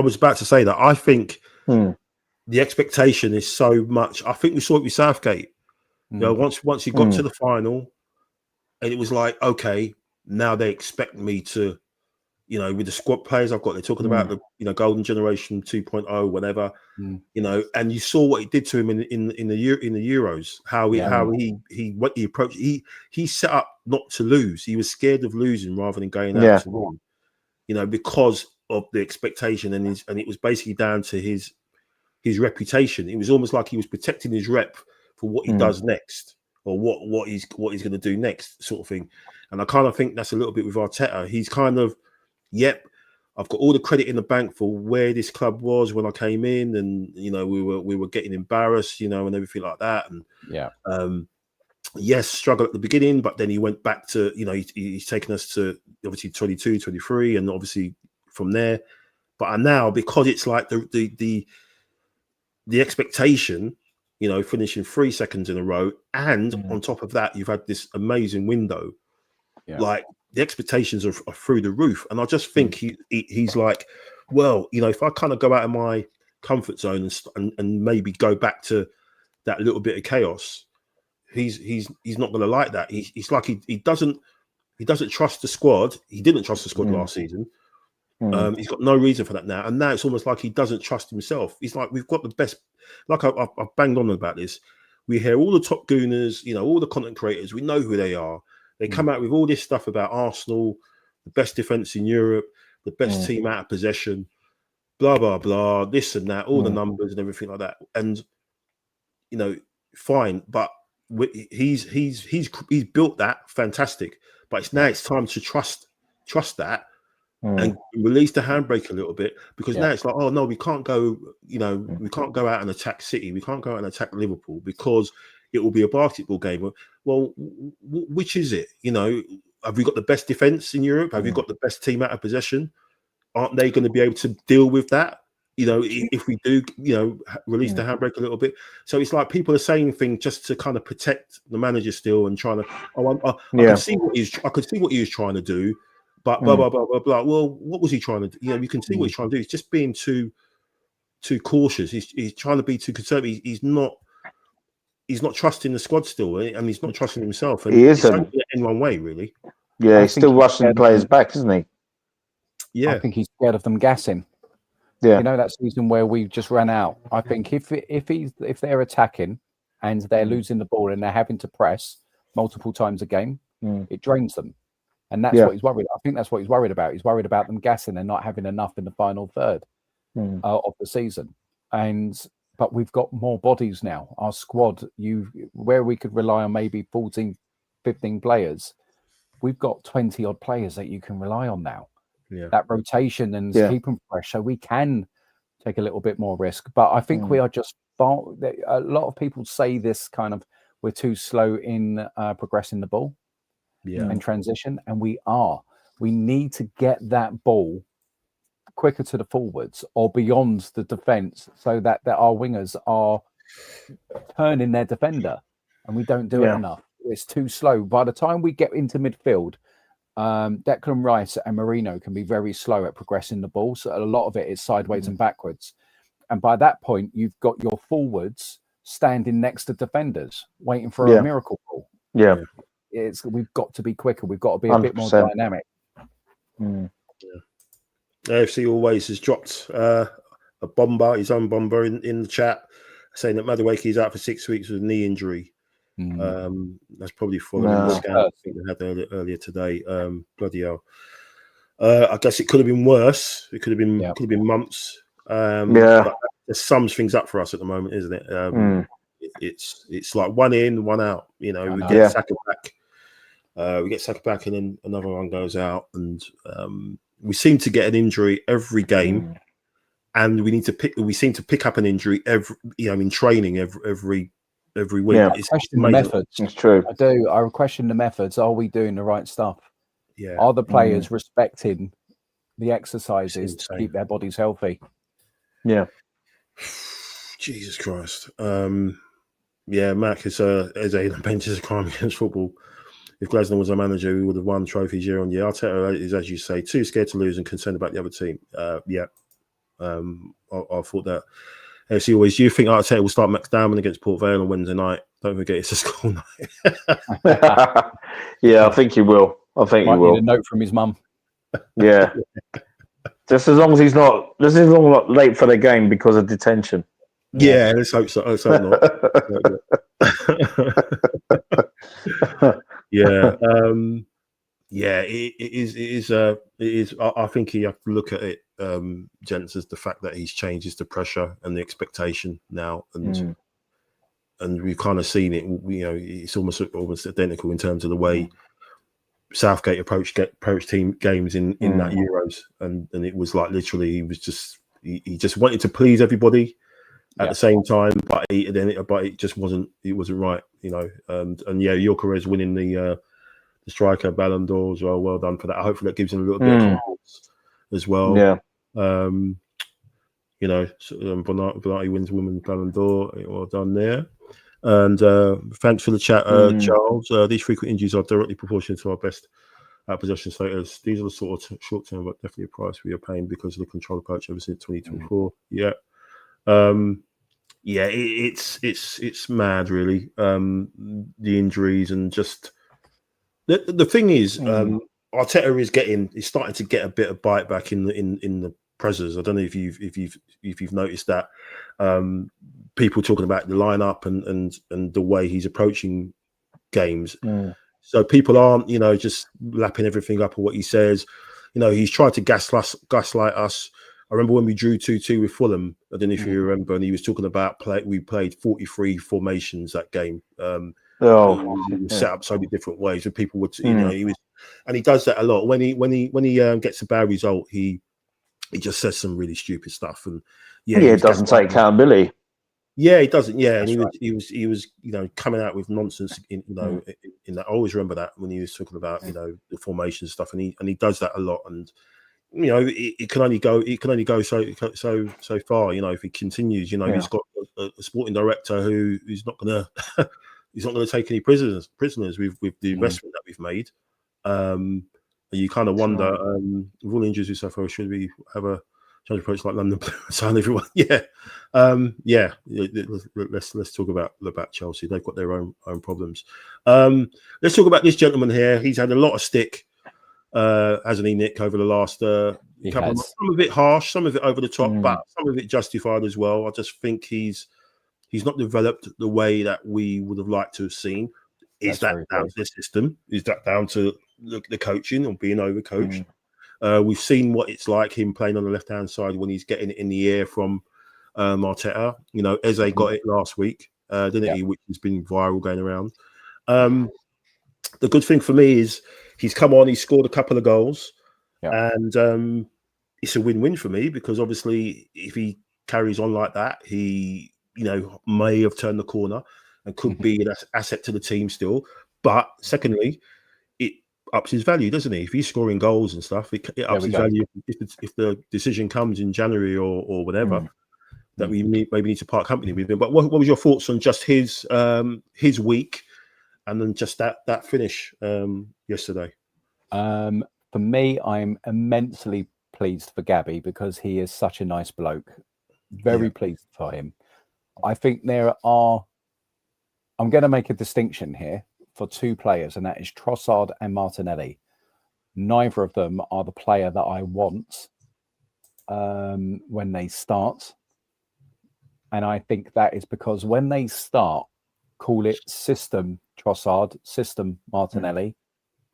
was about to say that. I think the expectation is so much. I think we saw it with Southgate. Once you got to the final, and it was like, okay, now they expect me to, with the squad players I've got, they're talking about the golden generation 2.0, whatever, and you saw what he did to him in the Euros, how he approached. He set up not to lose. He was scared of losing rather than going out to win. Because of the expectation, and it was basically down to his reputation. It was almost like he was protecting his rep for what he does next, or what he's going to do next, sort of thing. And I kind of think that's a little bit with Arteta. He's kind of, I've got all the credit in the bank for where this club was when I came in, and we were getting embarrassed, and everything like that. And struggled at the beginning, but then he went back to, he's taken us to obviously 22, 23, and obviously from there. But now, because it's like the expectation, finishing 3 seconds in a row, and on top of that, you've had this amazing window. Like, the expectations are through the roof, and I just think he's like, well, if I kind of go out of my comfort zone and maybe go back to that little bit of chaos, he's not going to like that. He's like he doesn't trust the squad. He didn't trust the squad last season. He's got no reason for that now, and now it's almost like he doesn't trust himself. He's like, we've got the best. Like I've banged on about this. We hear all the top gooners, all the content creators. We know who they are. They come out with all this stuff about Arsenal, the best defense in Europe, the best team out of possession, blah blah blah, this and that, all the numbers and everything like that. And fine, but he's built that, fantastic. But it's time to trust that. And release the handbrake a little bit, because now it's like, oh no, we can't go, we can't go out and attack City, we can't go out and attack Liverpool, because it will be a basketball game. Well, which is it? Have we got the best defense in Europe? Have you got the best team out of possession? Aren't they going to be able to deal with that? If we do, release the handbrake a little bit. So it's like people are saying things just to kind of protect the manager still, and trying to. I could see what he was trying to do. But blah blah blah blah blah. Well, what was he trying to do? You can see what he's trying to do. He's just being too cautious. He's trying to be too conservative. He's not trusting the squad still, and he's not trusting himself. And he isn't. It's only in one way, really. Yeah, he's still rushing players back, isn't he? Yeah, I think he's scared of them gassing. Yeah, that season where we just ran out. I think if they're attacking and they're losing the ball and they're having to press multiple times a game, it drains them. And that's what he's worried. I think that's what he's worried about. He's worried about them gassing and not having enough in the final third of the season. But we've got more bodies now. Our squad, where we could rely on maybe 14, 15 players, we've got 20 odd players that you can rely on now. Yeah. That rotation and keep them fresh, so we can take a little bit more risk. But I think we are just far. A lot of people say this kind of, we're too slow in progressing the ball. And transition, and we need to get that ball quicker to the forwards or beyond the defense, so that our wingers are turning their defender, and we don't do it enough. It's too slow. By the time we get into midfield, Declan Rice and Marino can be very slow at progressing the ball, so a lot of it is sideways and backwards, and by that point you've got your forwards standing next to defenders waiting for a miracle ball. We've got to be quicker. We've got to be a 100%. Bit more dynamic. AFC always has dropped a bomber, his own bomber in the chat. saying that Madueke is out for 6 weeks with a knee injury. That's probably following the scan I think they had earlier today. Bloody hell. I guess it could have been worse. It could have been months. But that sums things up for us at the moment, isn't it? It's like one in, one out. You know, we get Saka back. We get Saka back, and then another one goes out, and we seem to get an injury every game, and we seem to pick up an injury in training every week. I question the methods. It's true. I do. I question the methods. Are we doing the right stuff? Yeah. Are the players respecting the exercises to keep their bodies healthy? Yeah. Jesus Christ. Mac is a bench is a crime against football. If Glasner was a manager, we would have won trophies year on year. Arteta is, as you say, too scared to lose and concerned about the other team. I thought that. As he always, do you think Arteta will start Max Diamond against Port Vale on Wednesday night? Don't forget it's a school night. I think he will. Might need a note from his mum. Yeah. Just as long as he's not late for the game because of detention. Yeah, let's hope so. Let's hope not. It is. I think you have to look at it, gents, as the fact that he's changed the pressure and the expectation now, and we've kind of seen it. You know, it's almost identical in terms of the way Southgate approached team games in that Euros, and it was like literally he just wanted to please everybody at the same time, but it just wasn't right, you know. And Gyökeres winning the striker Ballon d'Or as well. Well done for that. Hopefully that gives him a little bit of confidence as well. Yeah. Bonatti wins Women's Ballon d'Or. Well done there. And thanks for the chat, Charles. These frequent injuries are directly proportional to our best possession status. These are the sort of short-term, but definitely a price we are paying because of the control approach ever since 2024. It's mad, really. The injuries and just the thing is, Arteta is starting to get a bit of bite back in the presses. I don't know if you've noticed that. People talking about the lineup and the way he's approaching games. So people aren't, just lapping everything up on what he says. He's tried to gaslight us. I remember when we drew 2-2 with Fulham. I don't know if you remember, and he was talking about we played 43 formations that game. Set up so many different ways, and people would, he was, and he does that a lot. When he gets a bad result, he just says some really stupid stuff, and it doesn't take accountability. Yeah, he doesn't. Yeah, and he was coming out with nonsense. In that, I always remember that when he was talking about the formation stuff, and he does that a lot. And it can only go so far. If he continues, he's got a sporting director who's not gonna take any prisoners with the investment that we've made. You kind of wonder, with all injuries we suffer, should we have a change approach like London sign everyone? Let's talk about Chelsea. They've got their own problems. Let's talk about this gentleman here. He's had a lot of stick, hasn't he, Nick, over the last couple of months. Some of it harsh, some of it over the top, but some of it justified as well. I just think he's not developed the way that we would have liked to have seen. Is that down to the system? Is that down to the coaching or being overcoached? We've seen what it's like him playing on the left-hand side when he's getting it in the air from Arteta. Eze got it last week, didn't he? Which has been viral going around. The good thing for me is he's come on, he's scored a couple of goals, and it's a win-win for me because obviously if he carries on like that, he may have turned the corner and could be an asset to the team still. But secondly, it ups his value, doesn't he? If he's scoring goals and stuff, it ups his value. If the decision comes in January or whatever, that we maybe need to part company with him. But what was your thoughts on just his week and then just that finish yesterday? For me, I'm immensely pleased for Gabby because he is such a nice bloke. Very pleased for him. I think I'm going to make a distinction here for two players, and that is Trossard and Martinelli. Neither of them are the player that I want when they start. And I think that is because when they start, call it system Trossard, system Martinelli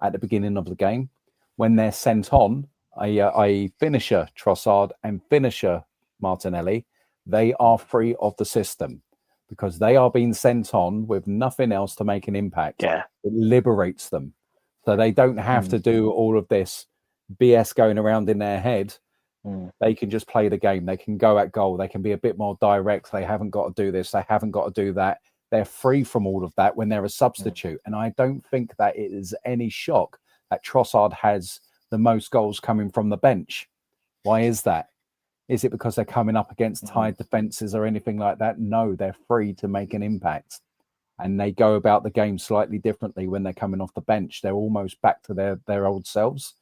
at the beginning of the game, when they're sent on, a finisher Trossard and finisher Martinelli, they are free of the system because they are being sent on with nothing else to make an impact. Yeah. It liberates them. So they don't have to do all of this BS going around in their head. They can just play the game. They can go at goal. They can be a bit more direct. They haven't got to do this. They haven't got to do that. They're free from all of that when they're a substitute. And I don't think that it is any shock that Trossard has the most goals coming from the bench. Why is that? Is it because they're coming up against tired defenses or anything like that? No, they're free to make an impact. And they go about the game slightly differently when they're coming off the bench. They're almost back to their old selves.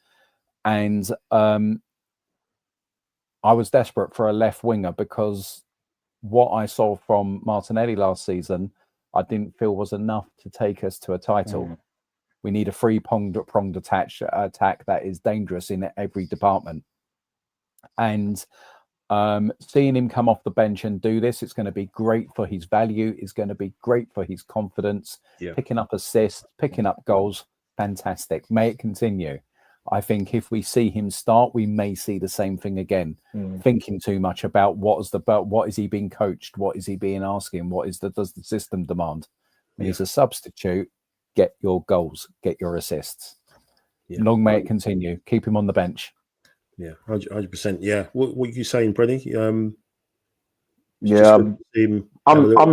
And I was desperate for a left winger because what I saw from Martinelli last season, I didn't feel was enough to take us to a title. We need a three-pronged attack that is dangerous in every department. And seeing him come off the bench and do this, it's going to be great for his value. It's going to be great for his confidence. Picking up assists, picking up goals, fantastic. May it continue. I think if we see him start, we may see the same thing again. Thinking too much about what is he being coached, what is he being asking, does the system demand? When he's a substitute, get your goals, get your assists. Long may it continue. Keep him on the bench. Yeah, 100%. Yeah, what are you saying, Brenny? I'm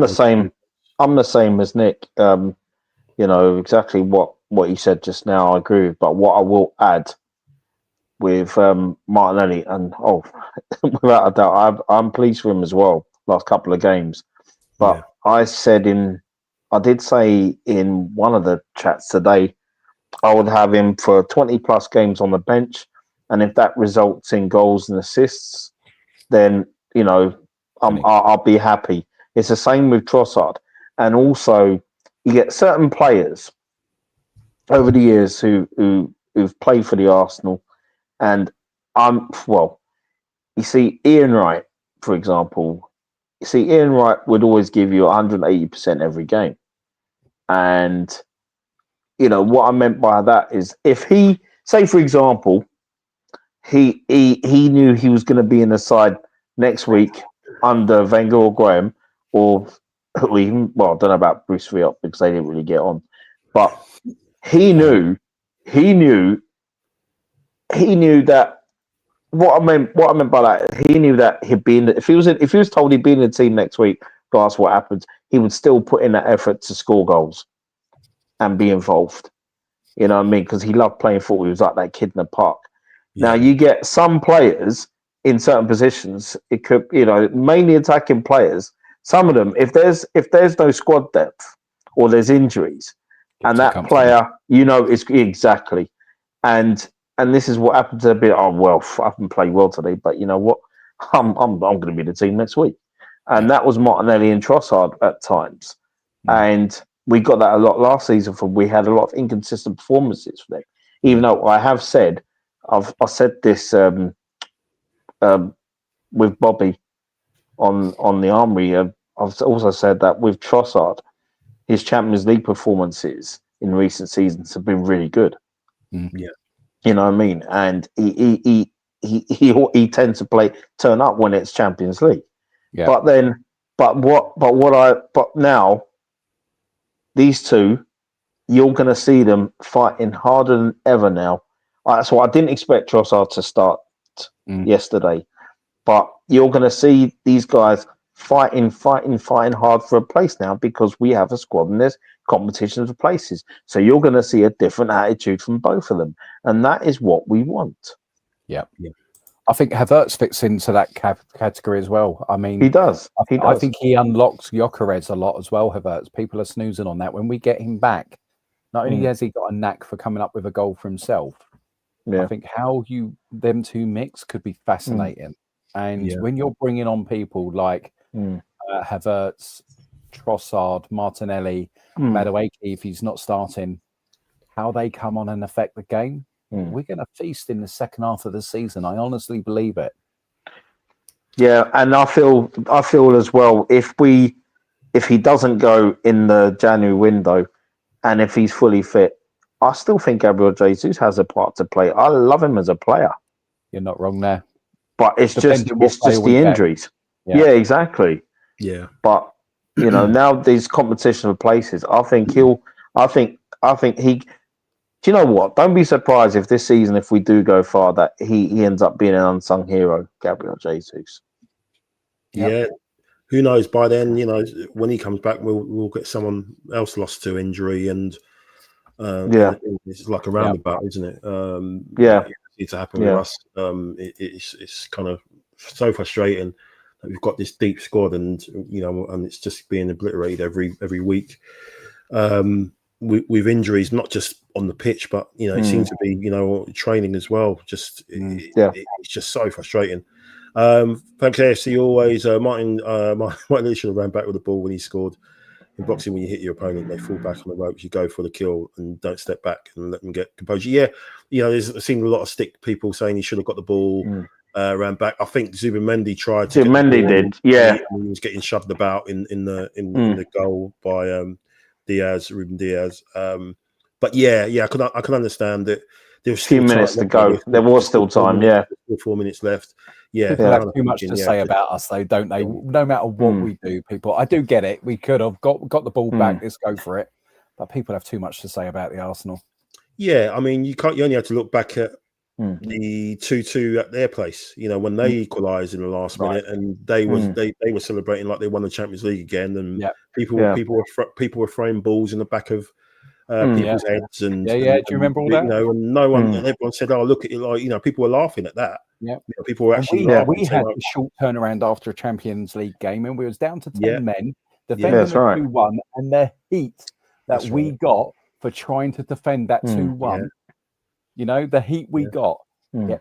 the same. I'm the same as Nick. Exactly what he said just now. I agree with. But what I will add with Martinelli, and without a doubt, I'm pleased for him as well. Last couple of games, but I did say in one of the chats today, I would have him for 20 plus games on the bench. And if that results in goals and assists, then, I'll be happy. It's the same with Trossard. And also, you get certain players over the years who've played for the Arsenal. And you see, Ian Wright, for example, Ian Wright would always give you 180% every game. And, what I meant by that is if he, say, for example, he knew he was going to be in the side next week under Wenger or Graham, or even, I don't know about Bruce Riop because they didn't really get on, but he knew that what I meant by that, he knew that he'd be in if he was told he'd be in the team next week, regardless what happens, he would still put in that effort to score goals and be involved. You know what I mean? Because he loved playing football. He was like that kid in the park. Now you get some players in certain positions. It could, mainly attacking players. Some of them, if there's no squad depth or there's injuries, and that player, it's exactly, and this is what happened to a bit. I haven't played well today, but you know what? I'm going to be the team next week, and that was Martinelli and Trossard at times, and we got that a lot last season. We had a lot of inconsistent performances for them, even though I have said. I said this with Bobby on the Armory. I've also said that with Trossard, his Champions League performances in recent seasons have been really good. Yeah, you know what I mean. And he tends to turn up when it's Champions League. Yeah. But now these two, you're going to see them fighting harder than ever now. So I didn't expect Trossard to start yesterday, but you're going to see these guys fighting hard for a place now because we have a squad and there's competition for places. So you're going to see a different attitude from both of them, and that is what we want. Yeah. I think Havertz fits into that category as well. I mean, he does. I think he unlocks Gyökeres a lot as well. Havertz. People are snoozing on that. When we get him back, not only has he got a knack for coming up with a goal for himself. I think how them two mix could be fascinating. And when you're bringing on people like Havertz, Trossard, Martinelli, Madueke, if he's not starting, how they come on and affect the game, we're going to feast in the second half of the season. I honestly believe it. Yeah, and I feel as well if he doesn't go in the January window, and if he's fully fit, I still think Gabriel Jesus has a part to play. I love him as a player, You're not wrong there. but it's just Depending what player the we get. injuries. Yeah. Yeah, exactly. Yeah. But now these competition of places, I think he. Do you know what? Don't be surprised if this season, if we do go far, that he ends up being an unsung hero, Gabriel Jesus. Yep. Yeah. Who knows? By then, when he comes back, we'll get someone else lost to injury, and it's like a roundabout, isn't it? Yeah. It's to happen with us. It's kind of so frustrating that we've got this deep squad, and and it's just being obliterated every week. With injuries, not just on the pitch, but it seems to be training as well. Just it's just so frustrating. Thanks AFC always. Martin Lee should have ran back with the ball when he scored. In boxing, when you hit your opponent, they fall back on the ropes. You go for the kill and don't step back and let them get composure. Yeah, I've seen a lot of stick people saying he should have got the ball, ran back. I think Zubimendi tried to. Zubimendi did, yeah. He was getting shoved about in the goal by Ruben Diaz. But I can understand that there was a few minutes to go. There was still time. 4 minutes left. Yeah, people have too much to say about us, though, don't they? No matter what we do, people. I do get it. We could have got the ball back. Let's go for it. But people have too much to say about the Arsenal. Yeah, I mean, you only have to look back at the 2-2 at their place. When they equalised in the last minute, and they were celebrating like they won the Champions League again, and people were throwing balls in the back of people's heads, and do you remember all that? And no one, and everyone said, "Oh, look at it!" Like people were laughing at that. Yeah, people were actually. We had a short turnaround after a Champions League game, and we was down to 10 men defending the 2-1, and the heat that we got for trying to defend that 2-1. The heat we got. Yeah,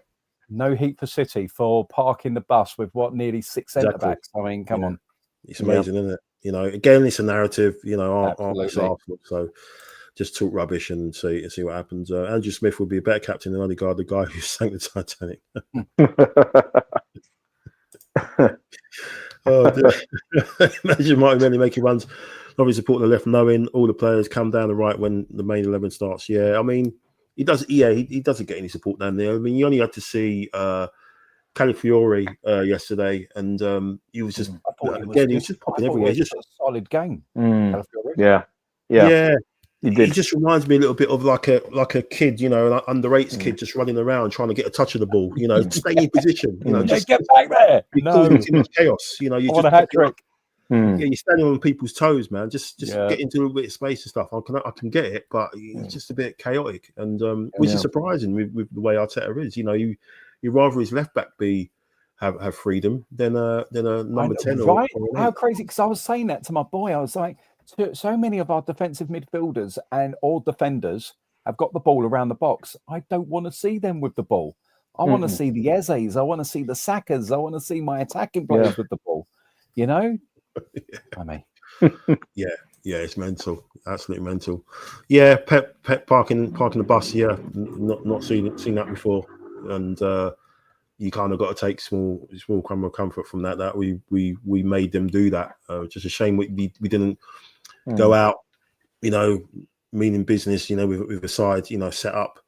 no heat for City for parking the bus with nearly 6 centre backs. I mean, come on, it's amazing, isn't it? Again, it's a narrative. Arsenal, so. Just talk rubbish and see what happens. Andrew Smith would be a better captain than Odegaard, the guy who sank the Titanic. Imagine Martinelli making runs, probably supporting the left, knowing all the players come down the right when the main 11 starts. Yeah, I mean, he does. Yeah, he doesn't get any support down there. I mean, you only had to see Calafiore yesterday, and he was just he was just popping everywhere. Just a solid game. Yeah. He just reminds me a little bit of like a kid, an underage kid just running around trying to get a touch of the ball. Stay in position. Just get back there. Causing too much chaos. You just a hat trick. Yeah, you're standing on people's toes, man. Just get into a little bit of space and stuff. I can get it, but it's just a bit chaotic, and which is surprising with the way Arteta is. You'd rather his left back have freedom than a number 10. Right? How crazy? Because I was saying that to my boy. I was like, so many of our defensive midfielders and all defenders have got the ball around the box. I don't want to see them with the ball. I want to see the Ezes. I want to see the Sakas. I want to see my attacking players with the ball. I mean, yeah, it's mental, absolutely mental. Yeah, Pep parking the bus. Yeah, not seen that before, and you kind of got to take small kind of comfort from that. That we made them do that. Just a shame we didn't go out, meaning business, with a side, set up.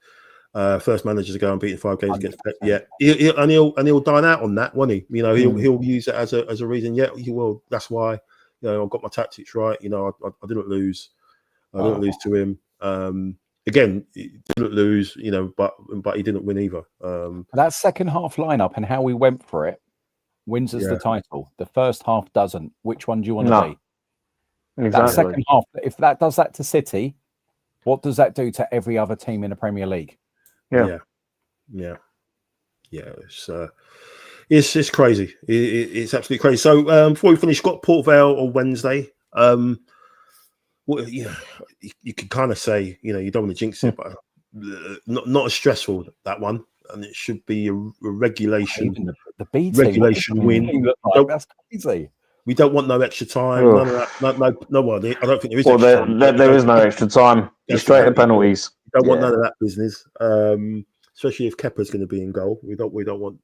First manager to go and beat 5 games against Pep. Yeah, he'll dine out on that, won't he? He'll use it as a reason. Yeah, well, that's why. I've got my tactics right. I didn't lose. I didn't lose to him. Again, he didn't lose. But he didn't win either. That second half lineup and how we went for it wins us the title. The first half doesn't. Which one do you want to be? Exactly. That second half, if that does that to City, what does that do to every other team in the Premier League? Yeah. It's crazy. It's absolutely crazy. So before we finish, got Port Vale on Wednesday. You can kind of say you don't want to jinx it, but not as stressful, that one, and it should be a regulation. The B team, regulation win. That's crazy. We don't want no extra time. None of that. No one. I don't think there is. Well, there is no extra time. Straight to penalties. We don't want none of that business. Especially if Kepa's going to be in goal. We don't want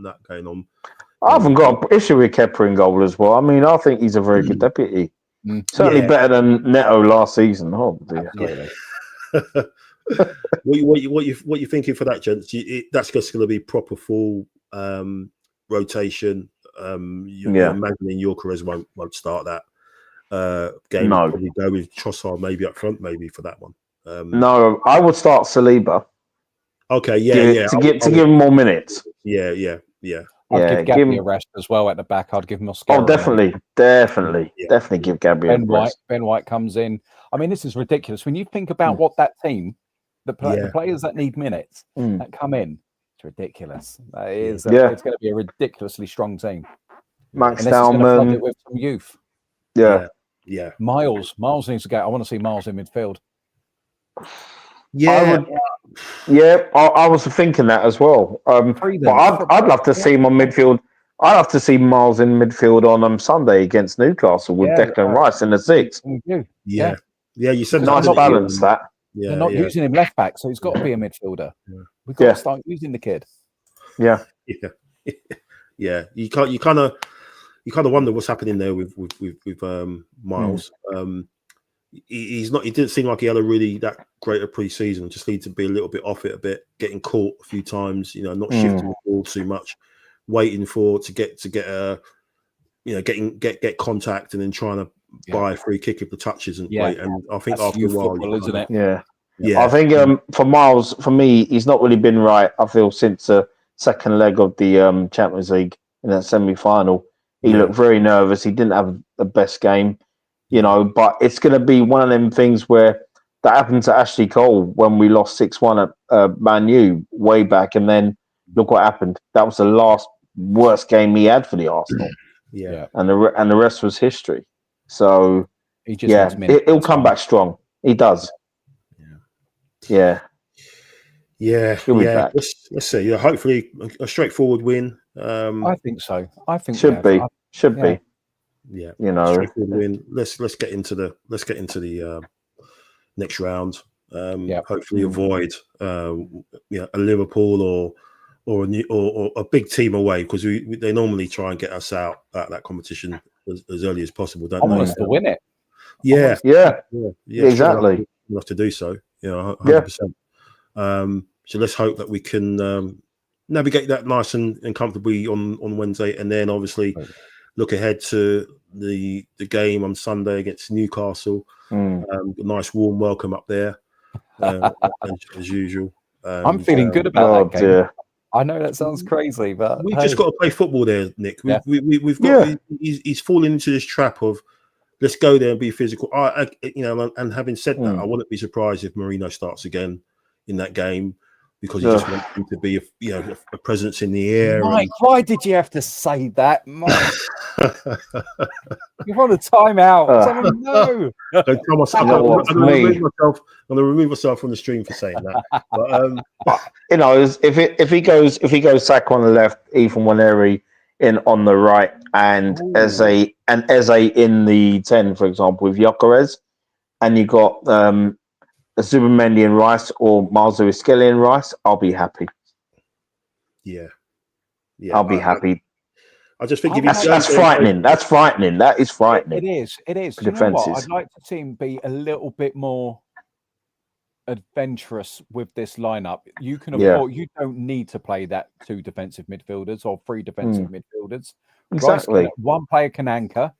that going on. I haven't got an issue with Kepa in goal as well. I mean, I think he's a very good deputy. Certainly better than Neto last season. Oh dear. Absolutely. What you thinking for that, gents? That's just going to be proper full rotation. You're imagining Gyökeres won't start that game. No. Probably go with Trossard maybe up front, maybe for that one. No, I would start Saliba. Okay, to give him more minutes. Yeah. I'd give Gabby a rest as well at the back. I'd give Mosquera. Oh, definitely give Gabby a rest. Ben White comes in. I mean, this is ridiculous. When you think about what that team, the players that need minutes that come in, it's ridiculous. It's going to be a ridiculously strong teim. Max Dalman with some youth. Yeah. Miles needs to go. I want to see Miles in midfield. Yeah, I was thinking that as well. But I'd love to see him on midfield. I'd love to see Miles in midfield on Sunday against Newcastle with Declan Rice in the 6. Yeah. You said nice balance that. They're not using him left back, so he's got to be a midfielder. We've got to start using the kid. Yeah. You kind of wonder what's happening there with Miles. He didn't seem like he had a really that great a pre-season. Just need to be a little bit off it a bit, getting caught a few times. Not shifting the ball too much, waiting to get contact, and then trying to buy a free kick if the touch isn't great. And I think after a while, football, isn't it? Yeah. I think for Miles, for me, he's not really been right. I feel since the second leg of the Champions League in that semi-final, he looked very nervous. He didn't have the best game. But it's going to be one of them things where that happened to Ashley Cole when we lost 6-1 at Man U way back, and then look what happened. That was the last worst game he had for the Arsenal. And the rest was history. So he just he'll come back strong. He does. Yeah. He'll be back. Let's see. Yeah, hopefully a straightforward win. I think so. I think should be. Yeah, straightforward win. Let's get into the next round. Hopefully avoid a Liverpool or a big team away, because they normally try and get us out at that competition as early as possible, don't they? Almost to win it. Yeah, exactly. Sure enough to do so. 100%. So let's hope that we can navigate that nice and comfortably on Wednesday, and then obviously look ahead to the game on Sunday against Newcastle. A nice warm welcome up there, as usual. I'm feeling good about that game. Dear. I know that sounds crazy, but we've just got to play football there, Nick. We've got. He's falling into this trap of let's go there and be physical. And having said that, I wouldn't be surprised if Mourinho starts again in that game, because he just wants him to be a presence in the air. Mike, why did you have to say that, Mike? You're on a timeout. No. I'm gonna remove myself from the stream for saying that. But, if he goes Saka on the left, Ethan Waneri in on the right, and Eze in the 10, for example, with Gyökeres, and you got Zubimendi and Rice, or Miles Lewis-Skelly and Rice, I'll be happy. Yeah, I'll be happy. I just think that's frightening. That's frightening. That is frightening. It is. You know what? I'd like to see him be a little bit more adventurous with this lineup. You can afford. You don't need to play that 2 defensive midfielders or 3 defensive midfielders. Exactly. One player can anchor.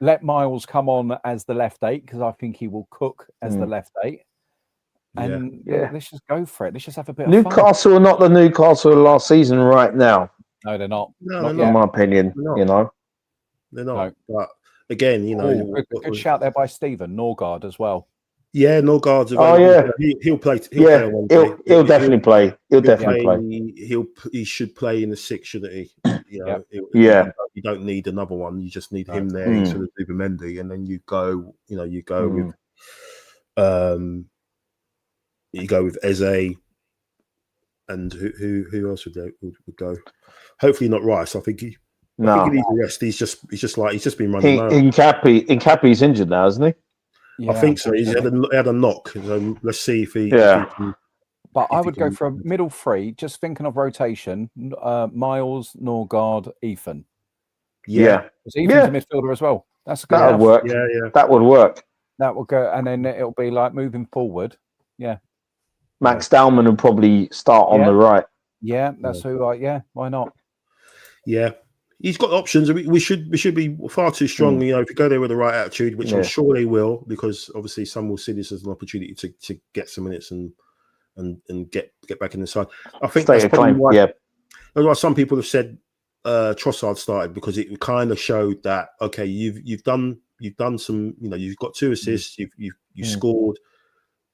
Let Miles come on as the left 8, because I think he will cook as the left 8. And let's just go for it. Let's just have a bit of fun. Newcastle are not the Newcastle of last season right now. No, they're not. No, in my opinion, they're not. But again, good shout there by Stephen Norgard as well. Yeah, Norgard's he'll play. He'll definitely play. He'll definitely play. He should play in the 6, shouldn't he? You don't need another one. You just need him there instead of Zubimendi, and then you go with Eze, and who else would go? Hopefully not Rice. I think he needs a rest. He's just been running around. Incappi's injured now, isn't he? I think so. He had a knock. So let's see if he But I you would go can- for a middle three, just thinking of rotation. Miles, Norgard, Ethan. Yeah. Because Ethan's a midfielder as well. That's good That would enough. work. yeah. That would work. That will go, and then it'll be like moving forward. Yeah. Max Dowman would probably start on the right. Yeah, that's who. Why not? Yeah, he's got options. We should be far too strong. You know, if you go there with the right attitude, which I'm sure they will, because obviously some will see this as an opportunity to get some minutes and get back in the side. I think that's probably why. Yeah. That's why some people have said Trossard started, because it kind of showed that okay, you've done some. You know, you've got 2 assists. You scored.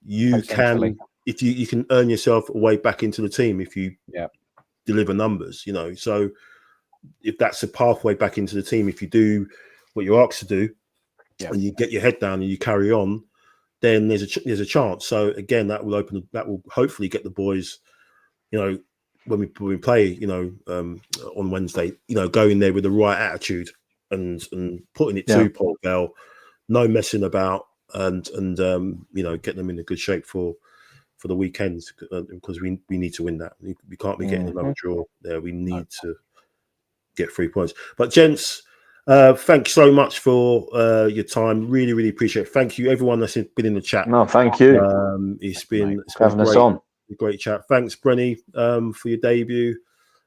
You can, if you can earn yourself a way back into the team if you deliver numbers. You know, so if that's a pathway back into the team, if you do what you're asked to do, and you get your head down and you carry on, then there's a chance. So again, that will hopefully get the boys, you know, when we play, you know, on Wednesday, you know, going there with the right attitude and putting it to Port Vale, no messing about, and you know, get them in a good shape for the weekends, because we need to win that. We can't be getting another draw there. We need to get 3 points. But gents, thanks so much for your time. Really, really appreciate it. Thank you, everyone that's been in the chat. No, thank you. It's been having us on. A great chat. Thanks, Brenny, for your debut.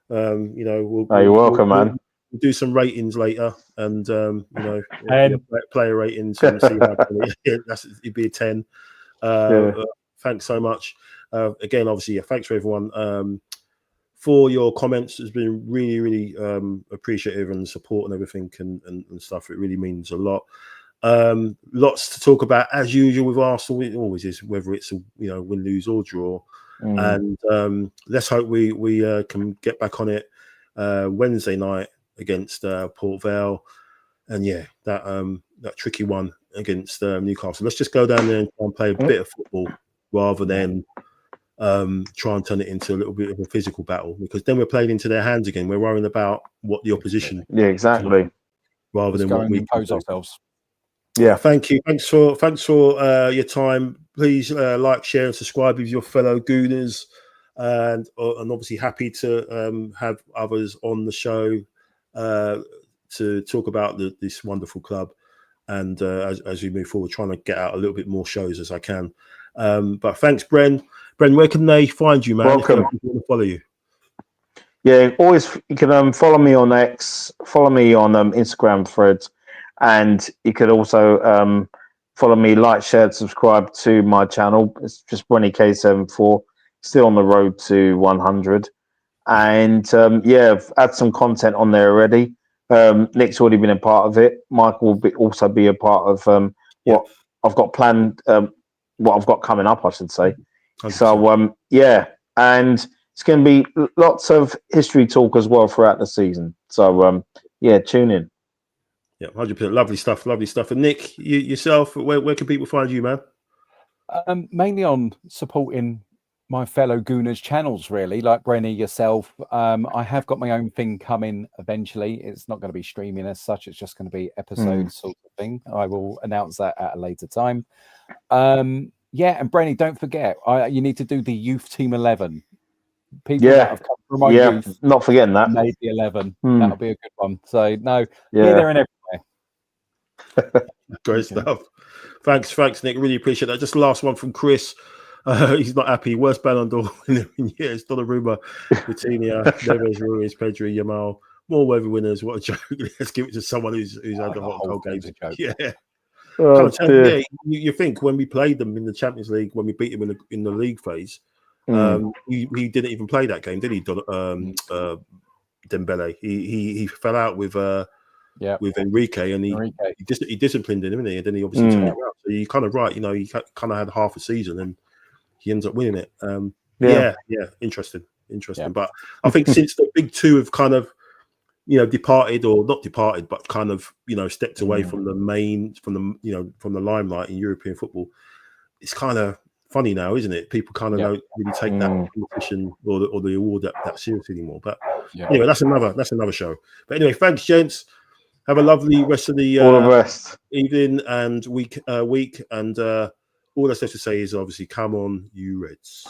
You know, you're welcome, man. We'll do some ratings later, and you know, player ratings, and see how it'd be a 10. Thanks so much. Again, obviously, thanks for everyone for your comments. It's been really, really appreciative, and support and everything and stuff. It really means a lot. Lots to talk about as usual with Arsenal. It always is, whether it's a win, lose or draw. And let's hope we can get back on it Wednesday night against Port Vale, and that tricky one against Newcastle. Let's just go down there and try and play a bit of football rather than try and turn it into a little bit of a physical battle, because then we're playing into their hands again. We're worrying about what the opposition exactly, rather than what we impose ourselves. Thank you. Thanks for your time. Please like, share, and subscribe with your fellow Gooners, and obviously happy to have others on the show to talk about this wonderful club. And as we move forward, trying to get out a little bit more shows as I can. But thanks, Bren. Bren, where can they find you, man? Welcome. If people want to follow you. Yeah, always you can follow me on X, follow me on Instagram threads, and you could also follow me, like, share, subscribe to my channel. It's just Brenny K74, still on the road to 100. And I've had some content on there already. Nick's already been a part of it. Michael will also be a part of what I've got planned, what I've got coming up, I should say. 100%. So, and it's going to be lots of history talk as well throughout the season. So, tune in. Yeah, 100%. Lovely stuff. Lovely stuff. And Nick, yourself, where can people find you, man? Mainly on supporting my fellow Gooners channels, really, like Brenny, yourself. I have got my own thing coming eventually. It's not going to be streaming as such. It's just going to be episodes sort of thing. I will announce that at a later time. And Brenny, don't forget, you need to do the youth team 11. People that have come from my youth, not forgetting that. Made the 11. That'll be a good one. So here, there, and everywhere. Great stuff. Thanks, Nick. Really appreciate that. Just the last one from Chris. He's not happy. Worst Ballon d'Or in years. Donnarumma, Coutinho, Neves, Ruiz, Pedri, Yamal. More worthy winners. What a joke. Let's give it to someone who's had the hot and cold games. You think when we played them in the Champions League, when we beat them in the league phase, he didn't even play that game, did he? Dembele. He fell out with Enrique, and he disciplined him, didn't he? And then he obviously took him out. So you're kind of right. He kind of had half a season, and he ends up winning it. Interesting. But I think since the big two have kind of departed, or not departed, but kind of stepped away from the from the limelight in European football, it's kind of funny now, isn't it? People kind of don't really take that competition or the award that seriously anymore. But anyway, that's another show. But anyway, thanks, gents. Have a lovely rest of the all the best evening and week. And all that's left to say is obviously, come on, you Reds.